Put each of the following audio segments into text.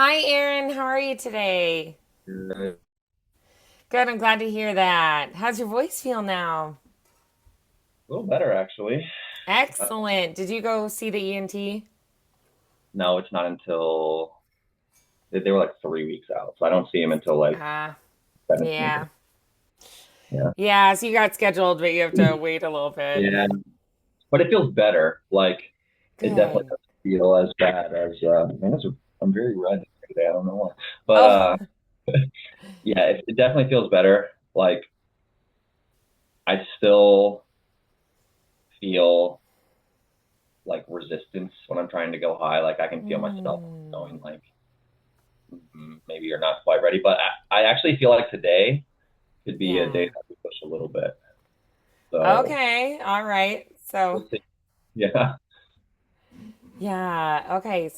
Hi, Erin. How are you today? A Good. I'm glad to hear that. How's your voice feel now? little better, actually. Uh, Excellent. Did you go see the ENT? no, it's not until they were like 3 weeks out, so I don't see him until like Ah, 17th. yeah. Yeah, Yeah, so you got scheduled, but you have to wait a little bit. yeah, but it feels better. Like it definitely Good. doesn't feel as bad as. Man, I'm very red today. I don't know why, but Oh, yeah, it definitely feels better. Like I still feel like resistance when I'm trying to go high. Like I can feel myself mm, going like maybe you're not quite ready, but I actually feel like today could be a day yeah. that we push a little bit. So Okay. All right. So, we'll see. Yeah. yeah. Okay.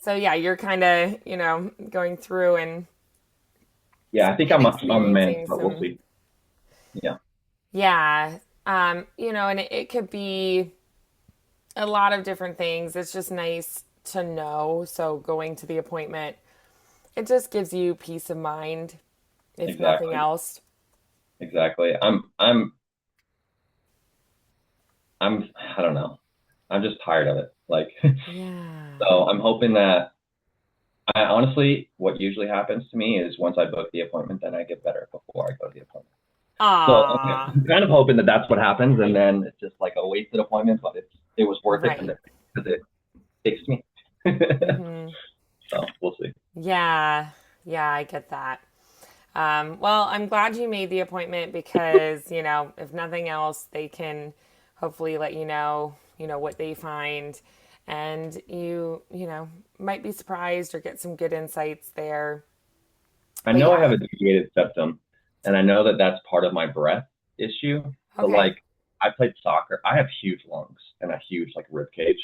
So yeah, you're kind of, going through Yeah, I think and I'm a man, experiencing but we'll some, see. Yeah. yeah. And it could be a lot of different things. It's just nice to know. So going to the appointment, it just gives you peace of mind, if nothing Exactly. else. Exactly. I'm I don't know. I'm just tired of it. Like Yeah. so I'm hoping that I honestly what usually happens to me is once I book the appointment then I get better before I go to the appointment. So Ah, I'm kind of hoping that that's what happens and then it's just like a wasted appointment, but it was worth it right. because it fixed me. Mm-hmm. So we'll see. Yeah. Yeah, I get that. Well, I'm glad you made the appointment because, if nothing else, they can hopefully let you know, what they find. And might be surprised or get some good insights there. I But know I have yeah, a deviated septum, and I know that that's part of my breath issue. But okay. like, I played soccer. I have huge lungs and a huge like rib cage.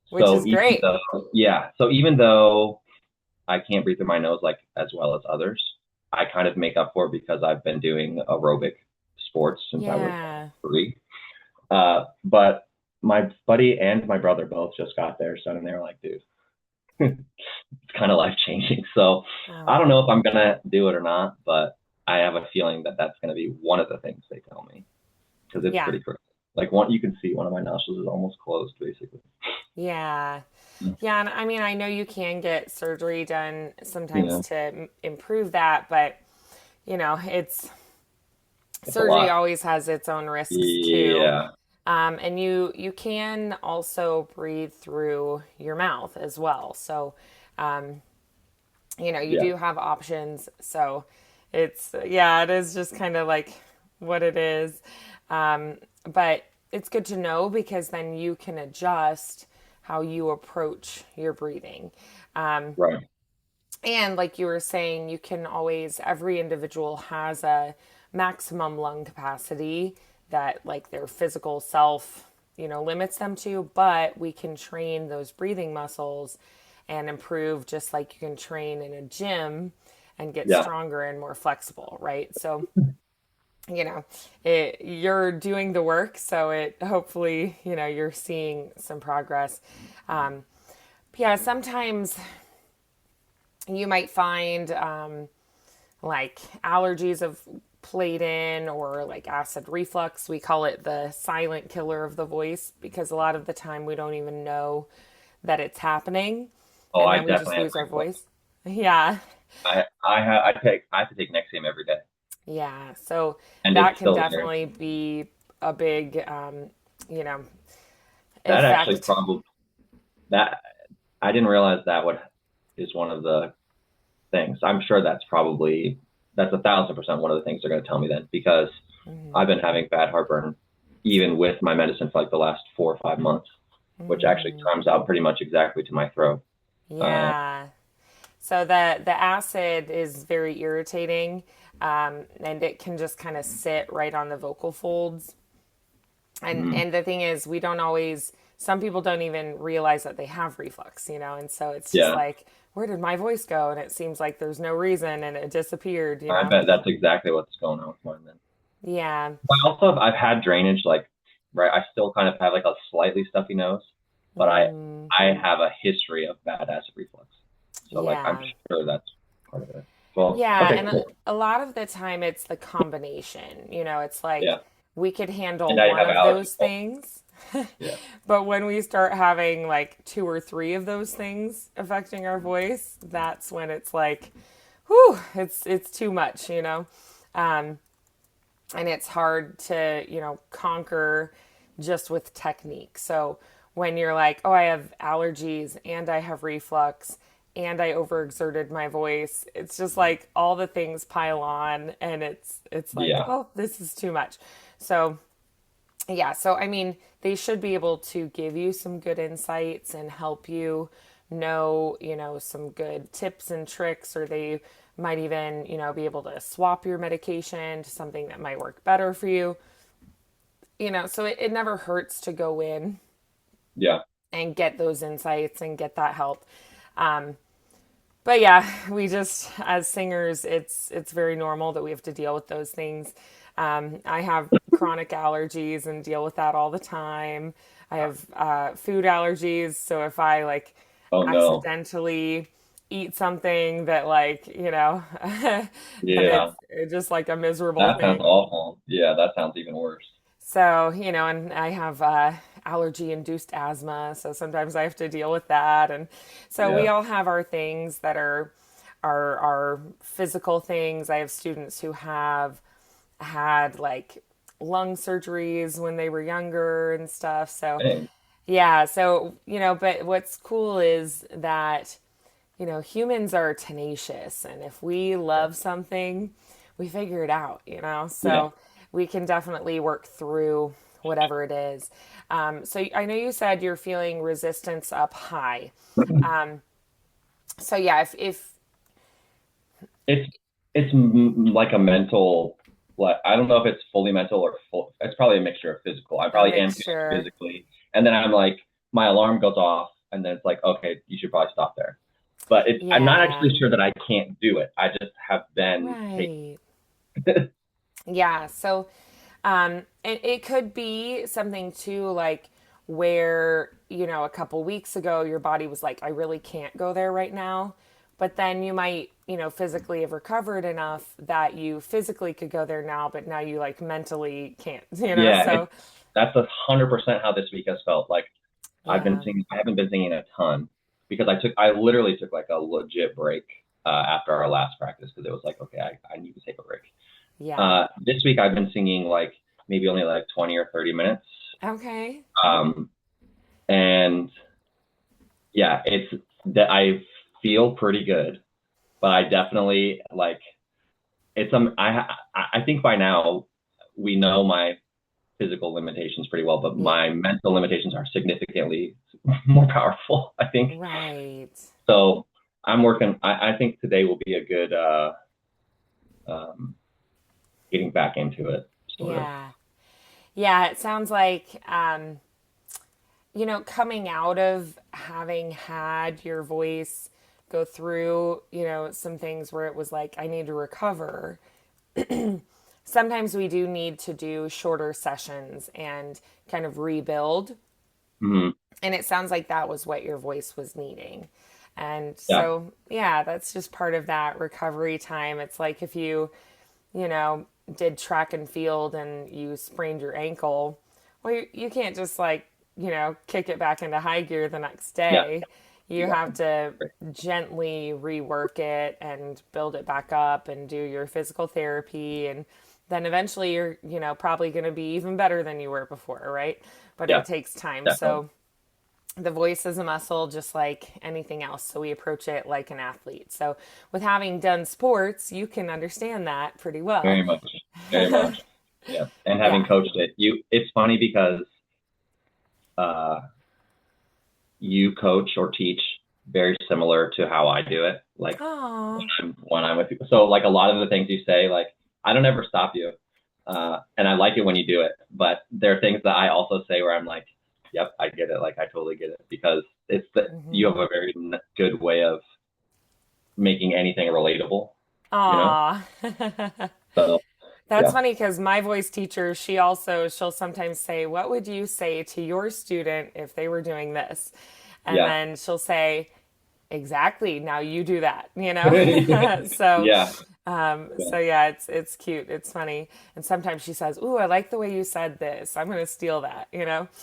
Which So is even great. though, yeah, so even though I can't breathe through my nose like as well as others, I kind of make up for it because I've been doing aerobic sports since I was Yeah. 3. But my buddy and my brother both just got their son, and they were like, dude, it's kind of life changing. So I don't know Oh, if I'm gonna do it or not, but I have a feeling that that's gonna be one of the things they tell me because it's yeah. pretty critical. Like one, you can see one of my nostrils is almost closed, basically. Yeah. Yeah. And I mean, I know you can get surgery done sometimes Yeah, to improve that, but, it's it's a surgery lot. always has its own risks too. Yeah, And you can also breathe through your mouth as well. So, you yeah, do have options. So yeah, it is just kind of like what it is. But it's good to know because then you can adjust how you approach your breathing. right. And like you were saying, you can always, every individual has a maximum lung capacity that like their physical self, limits them to, but we can train those breathing muscles and improve just like you can train in a gym and get Yeah, stronger and more flexible, right? So, you're doing the work, so it hopefully, you're seeing some progress. Um, yeah, sometimes you might find like allergies of played in or like acid reflux. We call it the silent killer of the voice because a lot of the time we don't even know that it's happening oh, and I then we just definitely have lose our reflux. voice. Yeah. I have to take Nexium every day, Yeah. So and that it's can still there. definitely be a big, you know, That actually effect. probably that I didn't realize that would is one of the things. I'm sure that's 1,000% one of the things they're going to tell me then because I've been having bad heartburn even with my medicine for like the last 4 or 5 months, which actually comes out pretty much exactly to my throat. Uh, Yeah. So the acid is very irritating, and it can just kind of sit right on the vocal folds. mm, And the thing is, we don't always. Some people don't even realize that they have reflux, and so it's just yeah, like, where did my voice go? And it seems like there's no reason, and it disappeared. I bet that's exactly what's going on with mine then. Yeah. But also, I've had drainage, like, right, I still kind of have like a slightly stuffy nose. but Mm, I have a history of bad acid reflux. So like I'm yeah. sure that's part of it. Well, Yeah, okay, and cool. a lot of the time it's the combination. It's like Yeah. we could And handle now you one have of allergies. those Well, things, yeah. but when we start having like two or three of those things affecting our voice, that's when it's like, whew, it's too much. Um, and it's hard to conquer just with technique. So when you're like, oh, I have allergies and I have reflux and I overexerted my voice, it's just like all the things pile on, and it's like, Yeah. oh, this is too much. So yeah, so I mean, they should be able to give you some good insights and help you know, some good tips and tricks, or they might even, be able to swap your medication to something that might work better for you. So it never hurts to go in Yeah. and get those insights and get that help. Um, but yeah, we just as singers, it's very normal that we have to deal with those things. I have chronic allergies and deal with that all the time. I have food allergies, so if I like Oh no. accidentally eat something that that Yeah. it's just like a miserable That sounds thing. awful. Yeah, that sounds even worse. So, and I have allergy induced asthma. So sometimes I have to deal with that. And so we Yeah. all have our things that are our physical things. I have students who have had like lung surgeries when they were younger and stuff. So, Dang. yeah. So, but what's cool is that, humans are tenacious. And if we Yeah. love something, we figure it out. Yeah. So we can definitely work through whatever it is. So I know you said you're feeling resistance up high. So yeah, if It's like a mental, like I don't know if it's fully mental or full. It's probably a mixture of physical. I a probably am feeling mixture, physically, and then I'm like, my alarm goes off, and then it's like, okay, you should probably stop there. But I'm not yeah, actually sure that I can't do it. I just have been taking. right. Yeah. So it could be something too, like where, a couple weeks ago your body was like, I really can't go there right now. But then you might, physically have recovered enough that you physically could go there now, but now you like mentally can't. Yeah, So that's 100% how this week has felt. Like I've been yeah, singing, I haven't been singing a ton because I literally took like a legit break after our last practice because it was like, okay, I need to take a break. yeah. This week I've been singing like maybe only like 20 or 30 minutes. Okay. Um, and yeah, it's that I feel pretty good, but I definitely like it's I think by now we know my physical limitations pretty well, but Yeah. my mental limitations are significantly more powerful, I think. Right. So I'm working. I think today will be a good um, getting back into it, sort of. Yeah. Yeah. It sounds like, coming out of having had your voice go through, some things where it was like, I need to recover. Sometimes we do need to do shorter sessions and kind of rebuild. Mm-hmm. And it sounds like that was what your voice was needing. And Yeah, so, yeah, that's just part of that recovery time. It's like if you, did track and field and you sprained your ankle, well, you can't just like, kick it back into high gear the next yeah, day. You have exactly. to gently rework it and build it back up and do your physical therapy. And then eventually you're, probably going to be even better than you were before, right? But Yeah, it takes time. definitely. So the voice is a muscle just like anything else. So we approach it like an athlete. So with having done sports, you can understand that pretty well. Very much, very much. Yeah, and having Yeah. coached it, it's funny because uh, you coach or teach very similar to how I do it. Like Oh, when I'm with people. So like a lot of the things you say, like I don't ever stop you, and I like it when you do it. But there are things that I also say where I'm like, "Yep, I get it. Like I totally get it," because you have a very good way of making anything relatable. You know. aw. So That's Yeah. funny because my voice teacher, she'll sometimes say, "What would you say to your student if they were doing this?" And Yeah. then she'll say, "Exactly. Now you do that." So, Yeah. so yeah, it's cute. It's funny. And sometimes she says, "Ooh, I like the way you said this. I'm going to steal that."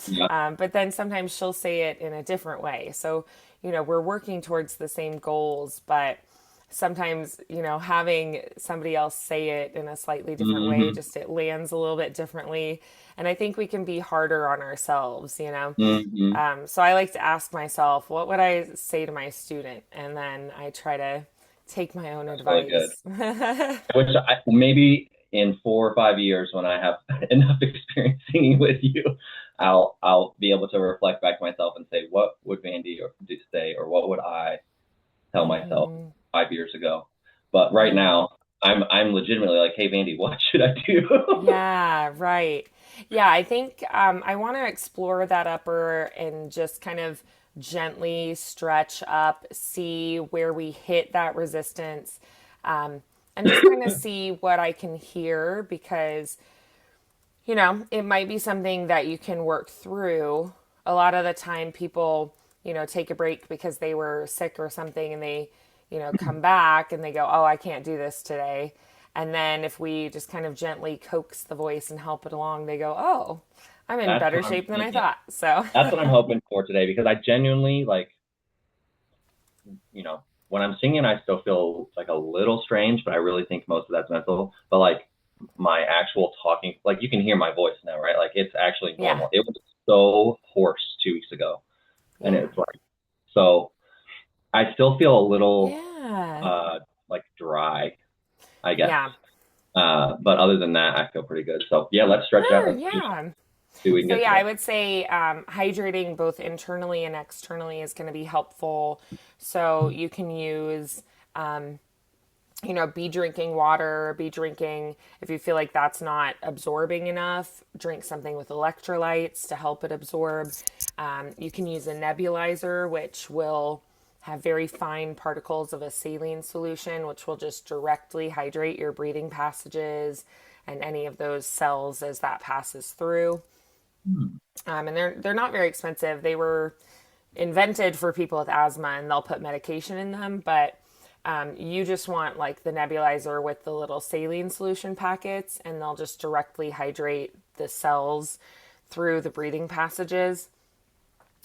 Yeah. But then sometimes she'll say it in a different way. So, we're working towards the same goals, but sometimes having somebody else say it in a slightly different way, Hmm. just it lands a little bit differently. And I think we can be harder on ourselves. Hmm. So I like to ask myself, what would I say to my student, and then I try to take my own That's really good. advice. Which maybe in 4 or 5 years, when I have enough experience singing with you, I'll be able to reflect back to myself and say, what would Vandy do say, or what would I tell myself Hmm. 5 years ago? But right Yeah. now, I'm legitimately like, hey, Vandy, what should I do? Yeah, right. Yeah, I think I want to explore that upper and just kind of gently stretch up, see where we hit that resistance, and just kind of see what I can hear because, it might be something that you can work through. A lot of the time, people, take a break because they were sick or something and they, come back and they go, oh, I can't do this today. And then if we just kind of gently coax the voice and help it along, they go, oh, I'm in That's better what I'm shape than I thinking. thought. So, That's what I'm hoping for today, because I genuinely, like, when I'm singing, I still feel like a little strange, but I really think most of that's mental. But like my actual talking, like you can hear my voice now, right? Like it's actually yeah, normal. It was so hoarse 2 weeks ago, and yeah, it's like, so I still feel a little yeah, uh like dry, I guess. yeah. But other than that, I feel pretty good. So yeah, let's stretch out Sure, and yeah. see what we can So get yeah, today. I would say hydrating both internally and externally is going to be helpful. So you can use, be drinking water, be drinking, if you feel like that's not absorbing enough, drink something with electrolytes to help it absorb. You can use a nebulizer, which will have very fine particles of a saline solution, which will just directly hydrate your breathing passages and any of those cells as that passes through. Hmm. And they're not very expensive. They were invented for people with asthma, and they'll put medication in them. But you just want like the nebulizer with the little saline solution packets, and they'll just directly hydrate the cells through the breathing passages.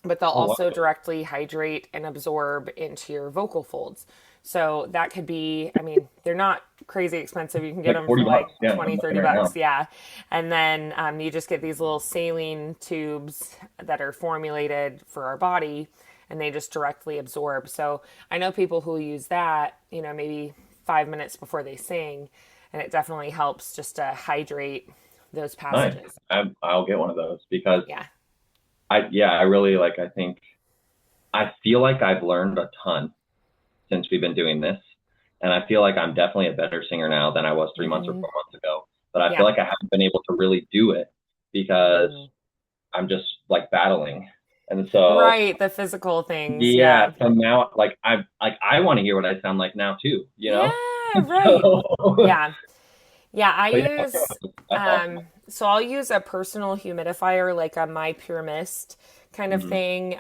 But they'll Oh wow, also directly hydrate and absorb into your vocal folds. So that could be, I mean, they're not crazy expensive. You can get like them for 40 like bucks. Yeah, 20, I'm looking 30 right bucks. now. Yeah. And then you just get these little saline tubes that are formulated for our body and they just directly absorb. So I know people who use that, maybe 5 minutes before they sing, and it definitely helps just to hydrate those Nice. passages. I'll get one of those because Yeah. I really like, I think I feel like I've learned a ton since we've been doing this. And I feel like I'm definitely a better singer now than I was 3 months or Hmm. 4 months ago. But I feel Yeah. like I haven't been able to really do it because Hmm. I'm just like battling. And so, Right. The physical things. yeah, Yeah. so now I want to hear what I sound like now too, you know? Yeah, right. So, Yeah. Yeah, I so yeah, use that's awesome. so I'll use a personal humidifier like a My Pure Mist kind of Hmm. thing.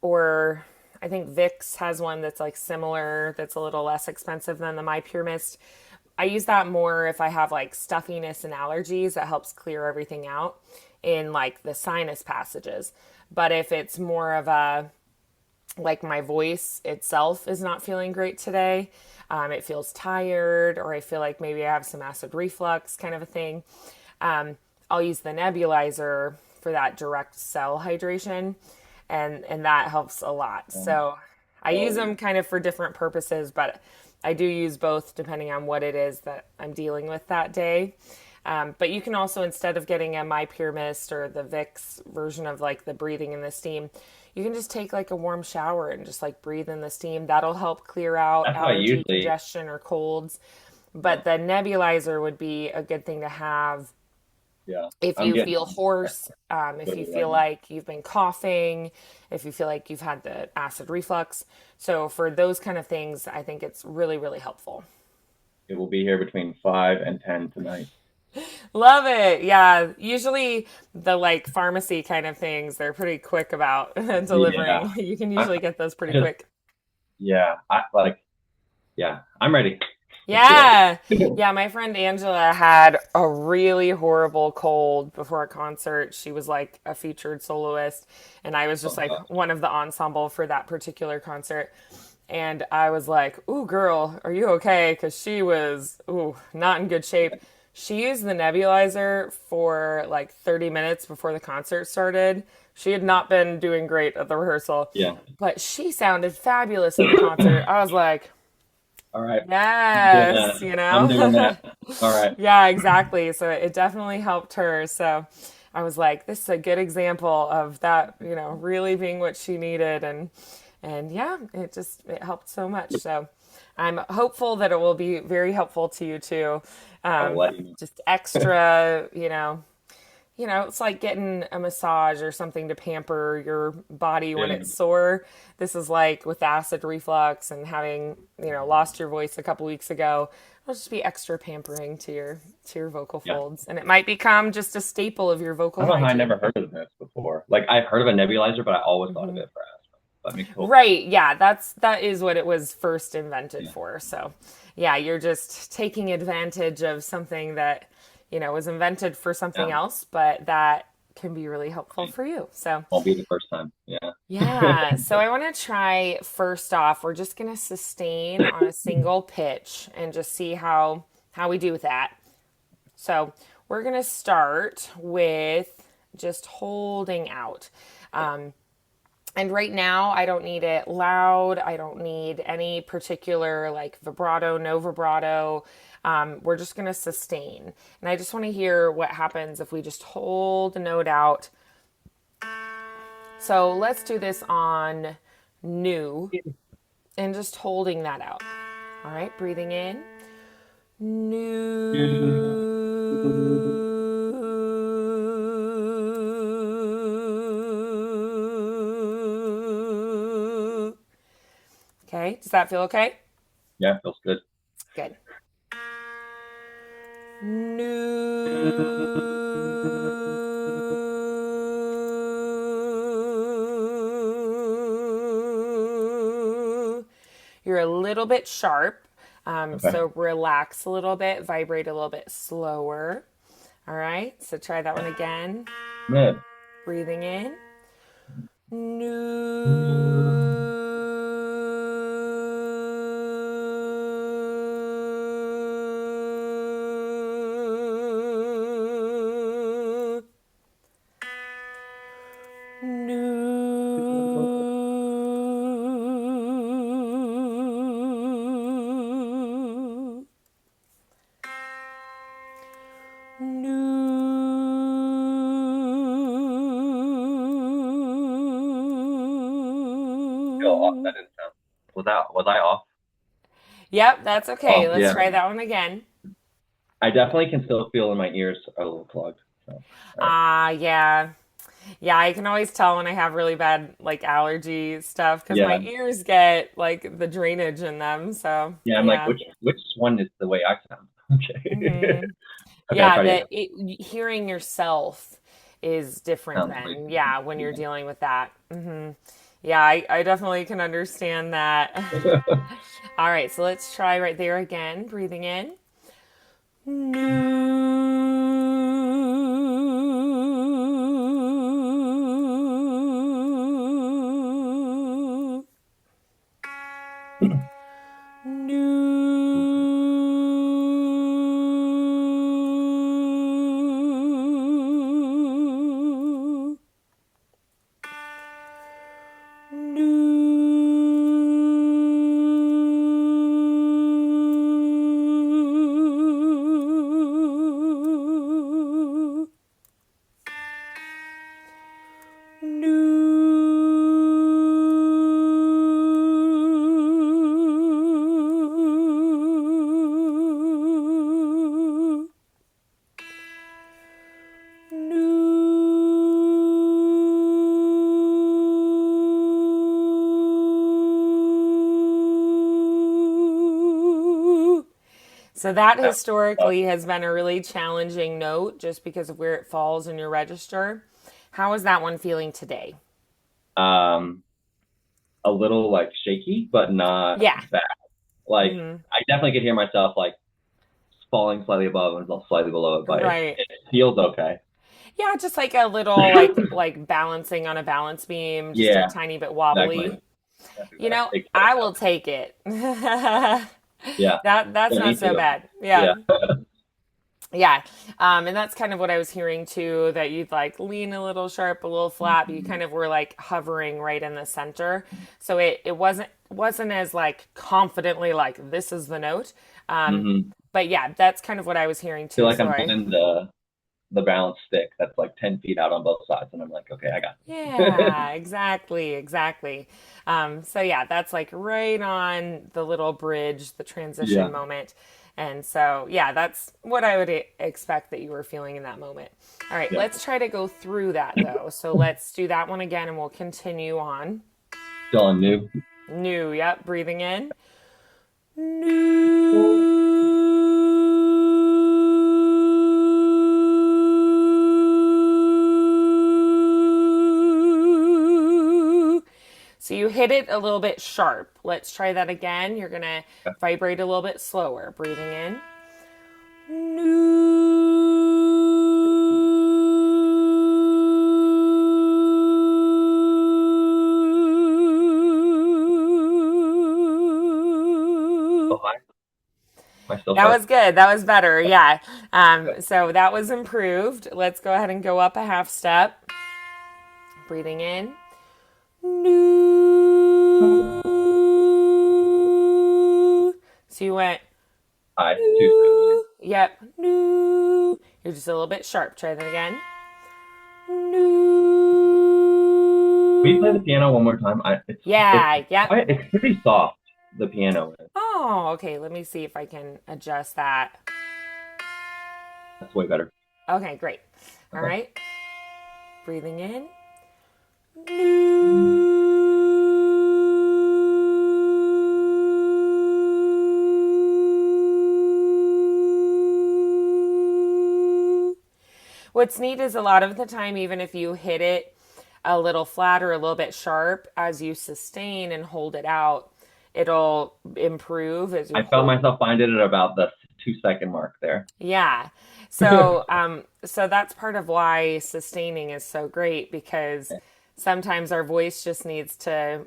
Or I think Vicks has one that's like similar, that's a little less expensive than the My Pure Mist. I use that more if I have like stuffiness and allergies. That helps clear everything out in like the sinus passages. But if it's more of a like my voice itself is not feeling great today, it feels tired, or I feel like maybe I have some acid reflux kind of a thing, um, I'll use the nebulizer for that direct cell hydration, and that helps a lot. So I use So them kind of for different purposes, but I do use both depending on what it is that I'm dealing with that day. But you can also, instead of getting a My Pure Mist or the Vicks version of like the breathing in the steam, you can just take like a warm shower and just like breathe in the steam. That'll help clear out that's how I allergy, usually, congestion, or colds. yeah, But the nebulizer would be a good thing to have yeah, if I'm you getting feel hoarse, if you literally right feel now. like you've been coughing, if you feel like you've had the acid reflux. So for those kind of things, I think it's really, really helpful. It will be here between 5 and 10 tonight. Love it. Yeah. Usually the like pharmacy kind of things, they're pretty quick about Yeah. delivering. You can I, usually get those I pretty just, quick. yeah. I like, yeah. I'm ready. Let's do Yeah. it. Yeah, my friend Angela had a really horrible cold before a concert. She was like a featured soloist, and I was just Oh, like gosh. one of the ensemble for that particular concert. And I was like, "Ooh, girl, are you okay?" Because she was, ooh, not in good shape. She used the nebulizer for like 30 minutes before the concert started. She had not been doing great at the rehearsal, Yeah. but she sounded fabulous at the concert. I was like, All right. I'm doing yes, that. I'm doing that. All right. Yeah, exactly. So it definitely helped her. So I was like, this is a good example of that, really being what she needed. And yeah, it helped so much. So I'm hopeful that it will be very helpful to you too. I'll Um, let you just extra, it's like getting a massage or something to pamper your body when it's know. sore. This is like with acid reflux and having, lost your voice a couple weeks ago. It'll just be extra pampering to your vocal Yeah. folds, and it might become just a staple of your I vocal don't know how I hygiene. never heard of this before. Like I've heard of a nebulizer, but I always thought of it for asthma. That makes total sense. Right, yeah, that is what it was first invented Yeah. for. So, yeah, you're just taking advantage of something that, was invented for something Yeah. else, but that can be really helpful for you. So, Won't be the first time. Yeah. yeah, so I want to try first off, we're just going to sustain on a single pitch and just see how we do with that. So, we're going to start with just holding out. And right now, I don't need it loud. I don't need any particular like vibrato, no vibrato. We're just going to sustain. And I just want to hear what happens if we just hold the note out. So let's do this on new and just holding that out. All right, breathing in. New. Okay, does that feel okay? Yeah, feels good. Good. New. You're a little bit sharp, Okay. so relax a little bit, vibrate a little bit slower. All right, so try that one again. Good. Breathing in. New. New. Feel off. New. That didn't sound. Was I off? Yep, that's okay. Oh Let's yeah. try that one again. I definitely can still feel in my ears a little clogged. So all right. Yeah. Yeah, I can always tell when I have really bad like allergy stuff because my Yeah. ears get like the drainage in them. So, Yeah. I'm like, yeah. which one is the way I sound? Okay. hmm Okay. I'll Yeah, try it again. hearing yourself is different Sounds way than, different. yeah, when you're Yeah. dealing with that. Yeah, I definitely can understand that. All right, so let's try right there again. Breathing in. New. New. New. New. New. So that That was historically has been a really challenging note just because of where it falls in your register. How is that one feeling today? tough. A little like shaky, but not Yeah. bad. Like Hmm. I definitely could hear myself like falling slightly above and slightly below it, but Right. it feels okay. Yeah, just like a little like balancing on a balance beam, just a Yeah, tiny bit exactly. wobbly. That's You know, exactly I how will it feels. take it. That Yeah, that's yeah, not me so too. bad. Yeah. Yeah. Yeah. And that's kind of what I was hearing too, that you'd like lean a little sharp, a little flat, but you kind of were like hovering right in the center. So it wasn't as like confidently like this is the note. Um, Mm-hmm. but yeah, that's kind of what I was hearing Feel too. like So I'm I holding the balance stick that's like 10 feet out on both sides, and I'm like, okay, I got this. yeah, exactly, exactly. So yeah, that's like right on the little bridge, the Yeah, transition moment. And so yeah, that's what I would expect that you were feeling in that moment. All right, yeah. let's try to go through that though. So let's do that one again and we'll continue on. Still on new. New, yep, breathing in. New. So you hit it a little bit sharp. Let's try that again. You're going to vibrate a little bit slower. Breathing in. Oh, hi. Am I still That was sharp? good. That was better. Yeah. Okay. So that was improved. Let's go ahead and go up a half step. Breathing in. So you went. Hi. Two steps. Yep. You're just a little bit sharp. Try that again. Can we play the piano one more time? It's Yeah. Yep. it's pretty soft. The piano is. Oh, okay. Let me see if I can adjust that. That's way better. Okay, great. All Okay. right. Breathing in. What's neat is a lot of the time, even if you hit it a little flat or a little bit sharp, as you sustain and hold it out, it'll improve as you I felt hold. myself find it at about the 2 second mark there. Yeah. So that's part of why sustaining is so great because sometimes our voice just needs to,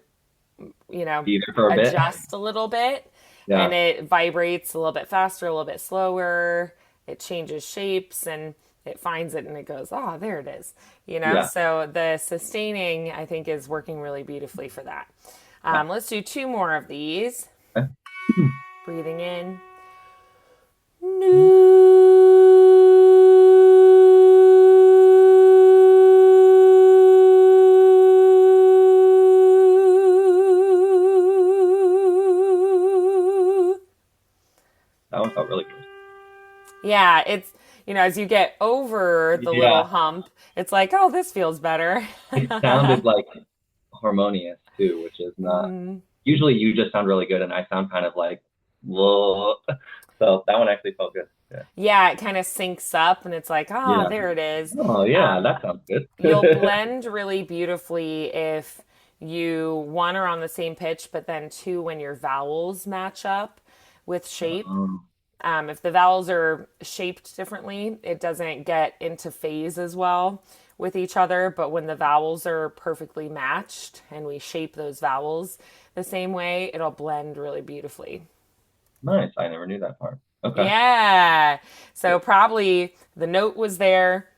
you know, Be there for a bit. adjust a little bit and Yeah. it vibrates a little bit faster, a little bit slower. It changes shapes and it finds it and it goes, oh, there it is. Yeah. So the sustaining, I think, is working really beautifully for that. Yeah. Let's do two more of these. Okay. Breathing in. That one felt really good. Yeah, it's, as you get over the little Yeah. hump, it's like, oh, this feels better. It sounded like harmonious too, which is not usually you just sound really good and I sound kind of like whoa. So that one actually felt good. Yeah. Yeah, it kind of syncs up and it's like, ah, Yeah. there it is. Oh yeah, Um, that sounds good. you'll blend really beautifully if you, one, are on the same pitch, but then two, when your vowels match up with shape. Um, If the vowels are shaped differently, it doesn't get into phase as well with each other. But when the vowels are perfectly matched and we shape those vowels the same way, it'll blend really beautifully. nice. I never knew that part. Okay. Yeah. So probably the note was there,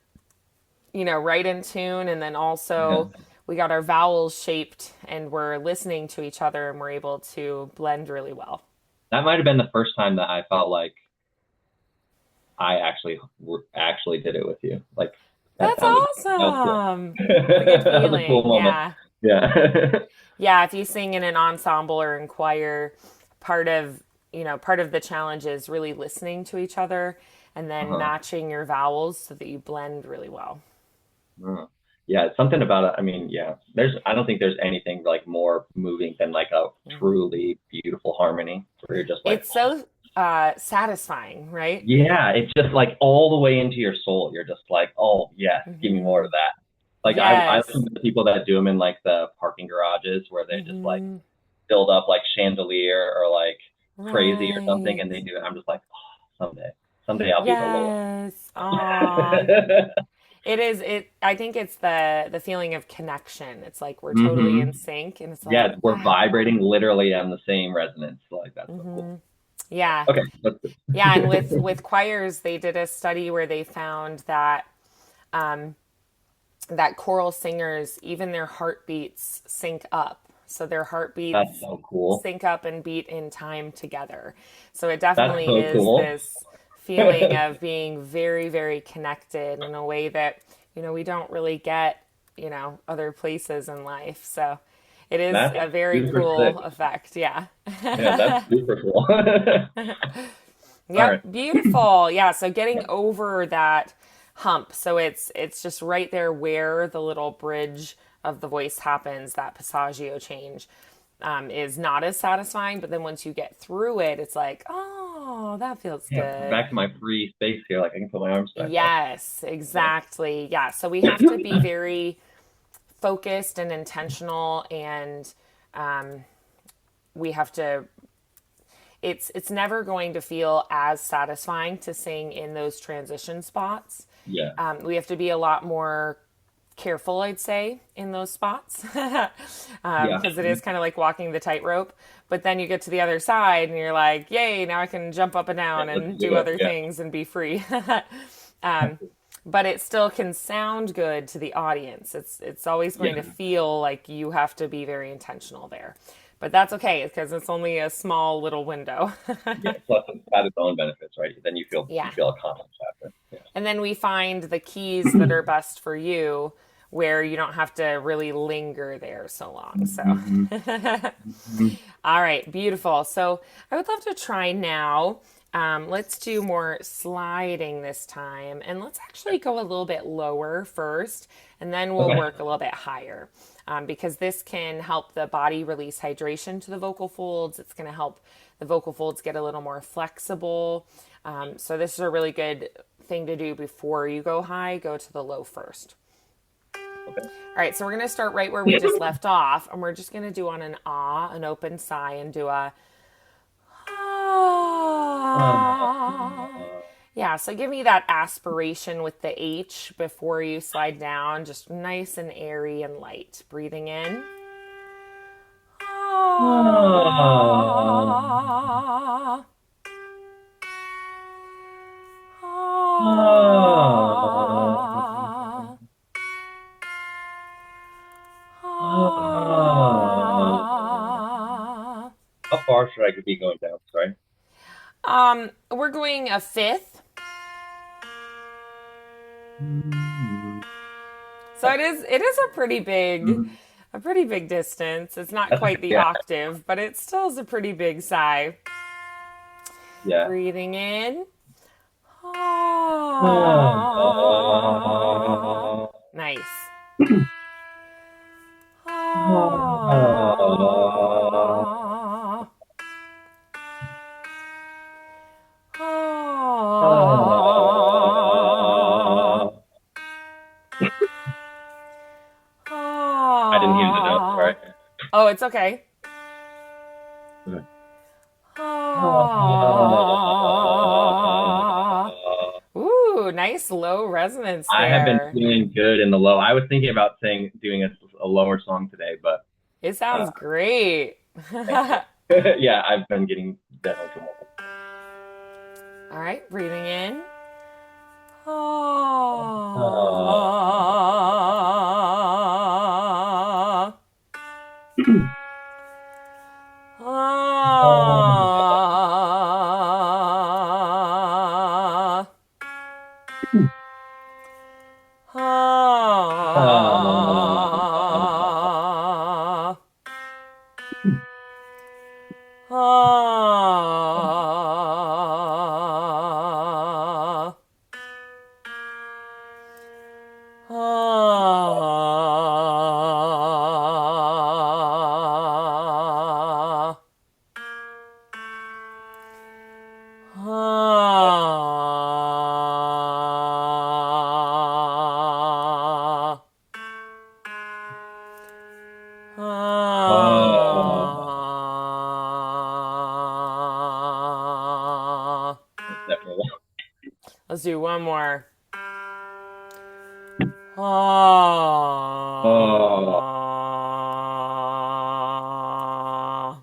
right in tune. And then Yeah. also we got our vowels shaped and we're listening to each other and we're able to blend really well. That might have been the first time that I felt like I actually did it with you. Like that That's sounded that was cool. awesome. It's a good That was a cool feeling. moment. Yeah. Yeah. Yeah, if you sing in an ensemble or in choir, part of part of the challenge is really listening to each other and then Uh-huh. matching your vowels so that you blend really well. Uh, yeah, it's something about it. I mean, yeah, I don't think there's anything like more moving than like a truly beautiful harmony where you're just like, It's so satisfying, right? Yeah, it's just like all the way into your soul. You're just like, oh yes, give me more Hmm. of that. Like I Yes. listen to the people that do them in like the parking garages where they just like Hmm. build up like chandelier or like crazy or something, Right. and they do it. I'm just like, oh, someday I'll be the Lord. Yes. Aw. It is it I think it's the feeling of connection. It's like we're totally Hmm. in sync and it's like, Yeah, we're wow. vibrating literally on the same resonance. Like that's so cool. Hmm. Yeah. Okay, let's Yeah, and with choirs, they did a study where they found that um, that choral singers, even their heartbeats sync up. So their that's heartbeats so cool. sync up and beat in time together. So it That's definitely so is cool. this feeling of being very, very connected in a way that, we don't really get, other places in life. So it is That's a very super sick. cool effect. Yeah. Yeah, that's super cool. All Yep, right. beautiful. Yeah, so getting over that hump. So it's just right there where the little bridge of the voice happens, that passaggio change, is not as satisfying. But then once you get through it, it's like, oh, that feels Yeah, good. back to my free space here. Like I can put my arms back up. Yes, exactly. Yeah, so we have to be very focused and intentional, and we have to it's never going to feel as satisfying to sing in those transition spots. Yeah, We have to be a lot more careful, I'd say, in those spots, yeah, because it is kind of like walking the tightrope. But then you get to the other side and you're like, yay, now I can jump up and yeah. down Let's and do do it. other Yeah. things and be free. But it still can sound good to the audience. It's always going to Yeah. feel like you have to be very intentional there. But that's okay because it's only a small little window. Yeah. Plus, it's got its own benefits, right? Then Yeah. you feel accomplished after. And then we find the keys that Yeah. are best for you where you don't have to really linger there so long. So, Hmm. Hmm. all right, beautiful. So, I would love to try now. Let's do more sliding this time. And let's actually go a little bit lower first, and then we'll Okay. work a little bit higher. Because this can help the body release hydration to the vocal folds. It's going to help the vocal folds get a little more flexible. So, this is a really good thing to do before you go high. Go to the low first. Okay. All right, so we're going to start right where we just left off, and we're just going to do on an ah, an open sigh, and do a ah. Uh, Yeah, so give me that aspiration with the H before you slide down, just nice and airy and light. Breathing in. Ah, ah, ah. how far should I be going down? Sorry. We're going a fifth. So Okay. it is Mhm. a pretty big distance. It's not That's quite the yeah, octave, but it still is a pretty big sigh. yeah. Breathing in. Uh, Ah. Nice. uh, Ah. Ah. uh, I didn't hear the note. Sorry. Ah. Oh, it's okay. Okay. Ah. Ooh, nice low resonance I have been there. feeling good in the low. I was thinking about doing a lower song today, but It uh, sounds great. thank you. Yeah, I've been getting definitely to more. All right, breathing in. Uh, Ah. uh, Ah. uh, Ah. Ah. Ah. Oh, Ah. that's definitely Let's do one more. oh, Ah.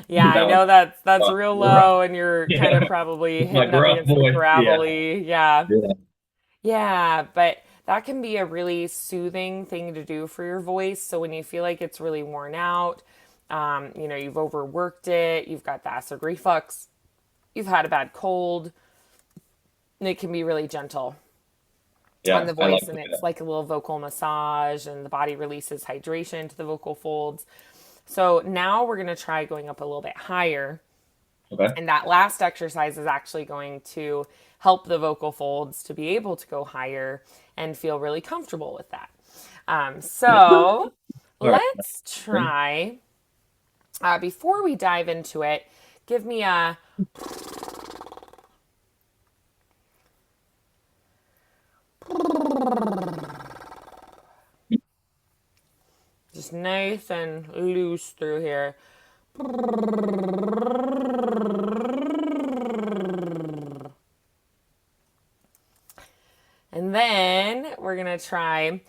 Yeah, I that was know that's rough, real rough. low and you're kind Yeah, of probably it's my hitting up gruff against the voice. Yeah, gravelly. Yeah. yeah, Yeah, but that can be a really soothing thing to do for your voice. So when you feel like it's really worn out, you've overworked it, you've got the acid reflux, you've had a bad cold, and it can be really gentle on yeah. the I like voice, to and do it's like a little vocal massage, and the body releases hydration to the vocal folds. So now we're going to try going up a little bit higher. that. Okay. And that last exercise is actually going to help the vocal folds to be able to go higher and feel really comfortable with that. So All right. let's Ready? try, before we dive into it, give me a just nice and loose through here. And then we're going to try.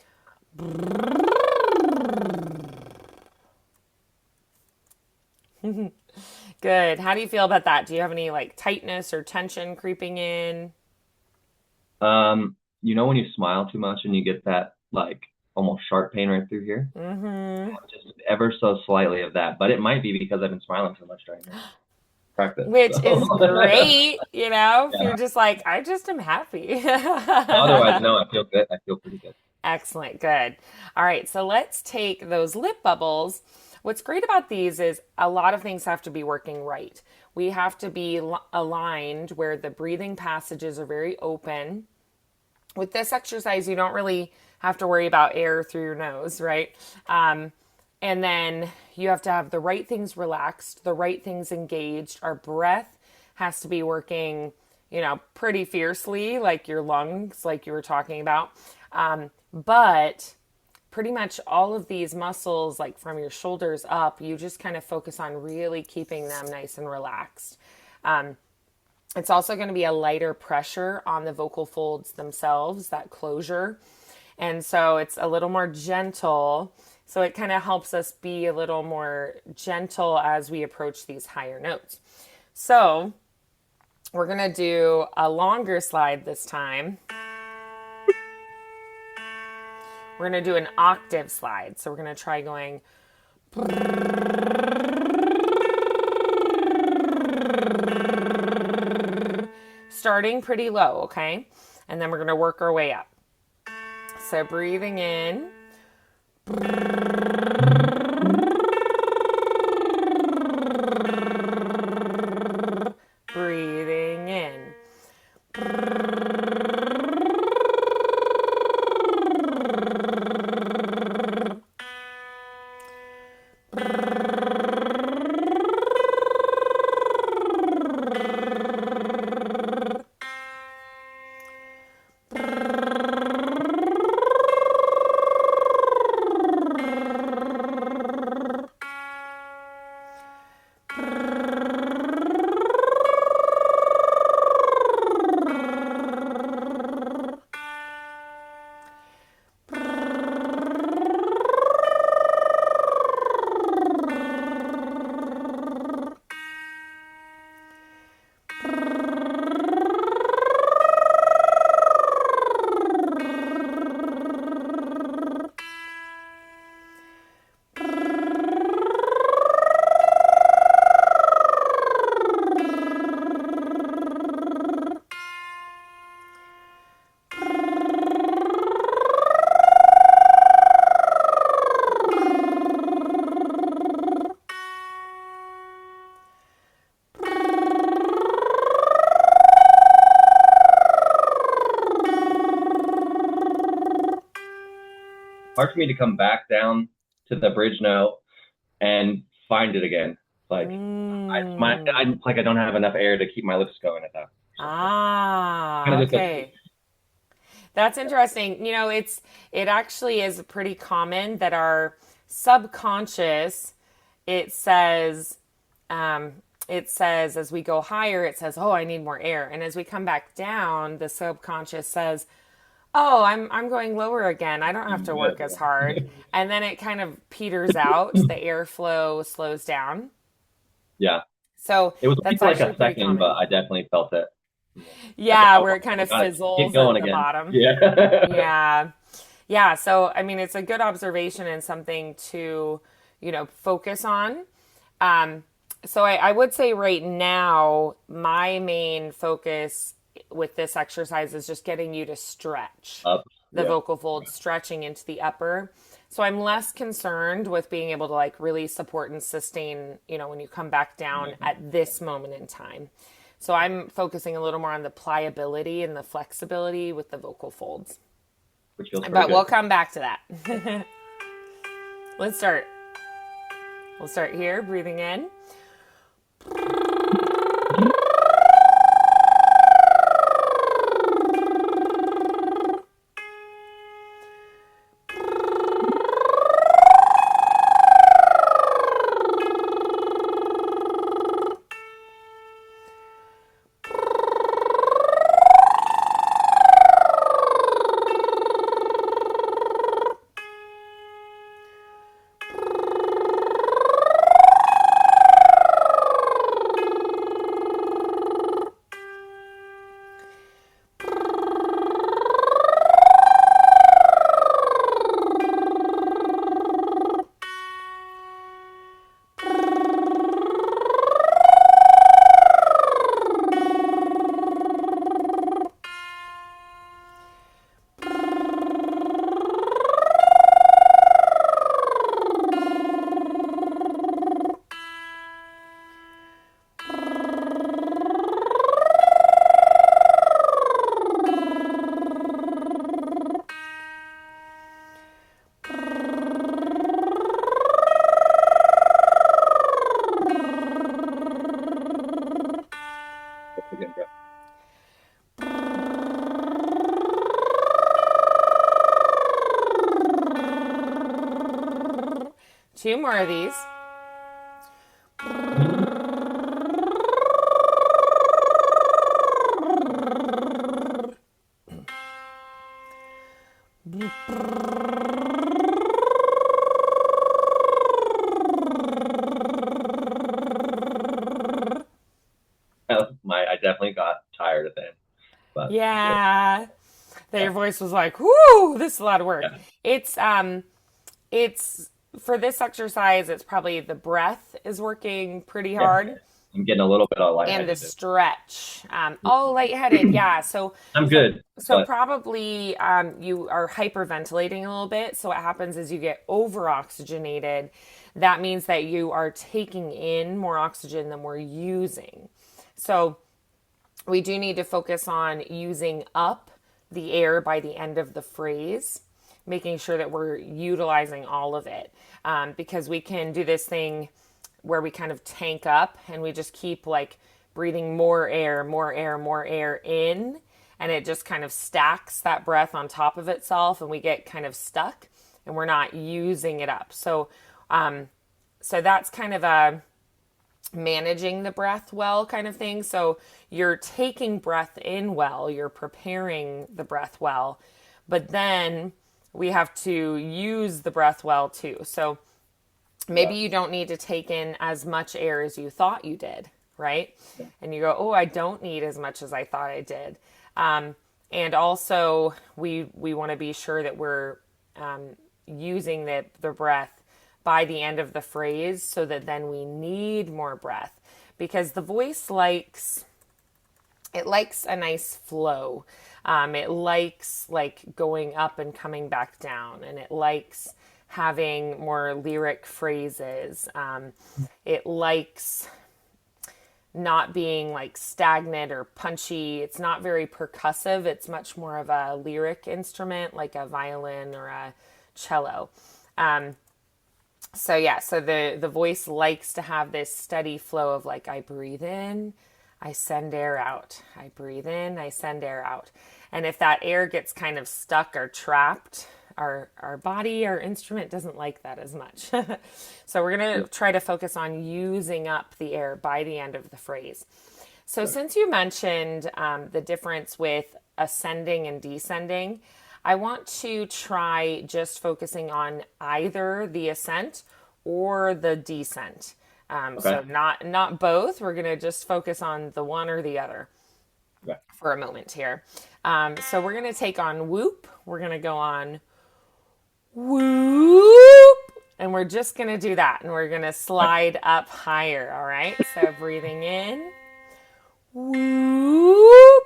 Good. How do you feel about that? Do you have any like tightness or tension creeping in? When you smile too much and you get that like almost sharp pain right through here, Mm-hmm. just ever so slightly of that, but it might be because I've been smiling so much during this practice. Which is So great, if you're yeah. just like, I just am happy. Otherwise, no, I feel good. I feel pretty good. Excellent, good. All right, so let's take those lip bubbles. What's great about these is a lot of things have to be working right. We have to be aligned where the breathing passages are very open. With this exercise, you don't really have to worry about air through your nose, right? And then you have to have the right things relaxed, the right things engaged. Our breath has to be working, pretty fiercely, like your lungs, like you were talking about. But pretty much all of these muscles, like from your shoulders up, you just kind of focus on really keeping them nice and relaxed. It's also going to be a lighter pressure on the vocal folds themselves, that closure. And so it's a little more gentle. So it kind of helps us be a little more gentle as we approach these higher notes. So we're going to do a longer slide this time. We're going to do an octave slide. So we're going to try going starting pretty low, okay? And then we're going to work our way up. So breathing in, breathing in. Hard for me to come back down to the bridge note and find it again. Like Mm. I don't have enough air to keep my lips going at that for some reason. Ah, Kind of just a okay. That's interesting. It actually is pretty common that our subconscious, it says, it says as we go higher, it says, oh, I need more air. And as we come back down, the subconscious says, oh, I'm going lower again. I don't have I'm to work as hard. good. And then it kind of peters out. The airflow slows down. Yeah. So It was only that's for like actually a pretty second, common. but I definitely felt it. Yeah, I where it kind of got it. Keep fizzles going at the again. bottom. Yeah. Yeah. Yeah. So, I mean, it's a good observation and something to, focus on. Um, so I would say right now, my main focus with this exercise is just getting you to stretch Up. the Yeah. vocal folds, stretching into the upper. So I'm less concerned with being able to like really support and sustain, when you come back down at this moment in time. So I'm focusing a little more on the pliability and the flexibility with the vocal folds. Which feels pretty But we'll good. come back to that. Let's start. We'll start here, breathing in. 2 more of these. I definitely got tired at the end, but good. Yeah. That Yeah. your voice was like, whoo, this is a lot of work. Yeah. It's for this exercise, it's probably the breath is working pretty Yeah. hard I'm getting a little bit all and the lightheaded. stretch. Oh, lightheaded. Yeah. So, I'm so, good, so but probably you are hyperventilating a little bit. So what happens is you get over oxygenated. That means that you are taking in more oxygen than we're using. So we do need to focus on using up the air by the end of the phrase, making sure that we're utilizing all of it. Because we can do this thing where we kind of tank up and we just keep like breathing more air, more air, more air in. And it just kind of stacks that breath on top of itself and we get kind of stuck and we're not using it up. So that's kind of a managing the breath well kind of thing. So you're taking breath in well, you're preparing the breath well, but then we have to use the breath well too. So maybe yeah, you don't need to take in as much air as you thought you did, right? And you go, oh, I don't need as much as I thought I did. And also, we want to be sure that we're using the breath by the end of the phrase so that then we need more breath because the voice likes a nice flow. It likes like going up and coming back down, and it likes having more lyric phrases. It likes not being like stagnant or punchy. It's not very percussive. It's much more of a lyric instrument like a violin or a cello. So yeah, so the voice likes to have this steady flow of like I breathe in, I send air out. I breathe in, I send air out. And if that air gets kind of stuck or trapped our body, our instrument doesn't like that as much. So we're going to try to focus on using up the air by the end of the phrase. So since you mentioned the difference with ascending and descending, I want to try just focusing on either the ascent or the descent. Okay. So not both. We're going to just focus on the one or the other Okay. for a moment here. So we're going to take on whoop. We're going to go on whoop. And we're just going to do that. And we're going to Okay. slide up higher. All right. So breathing in. Whoop.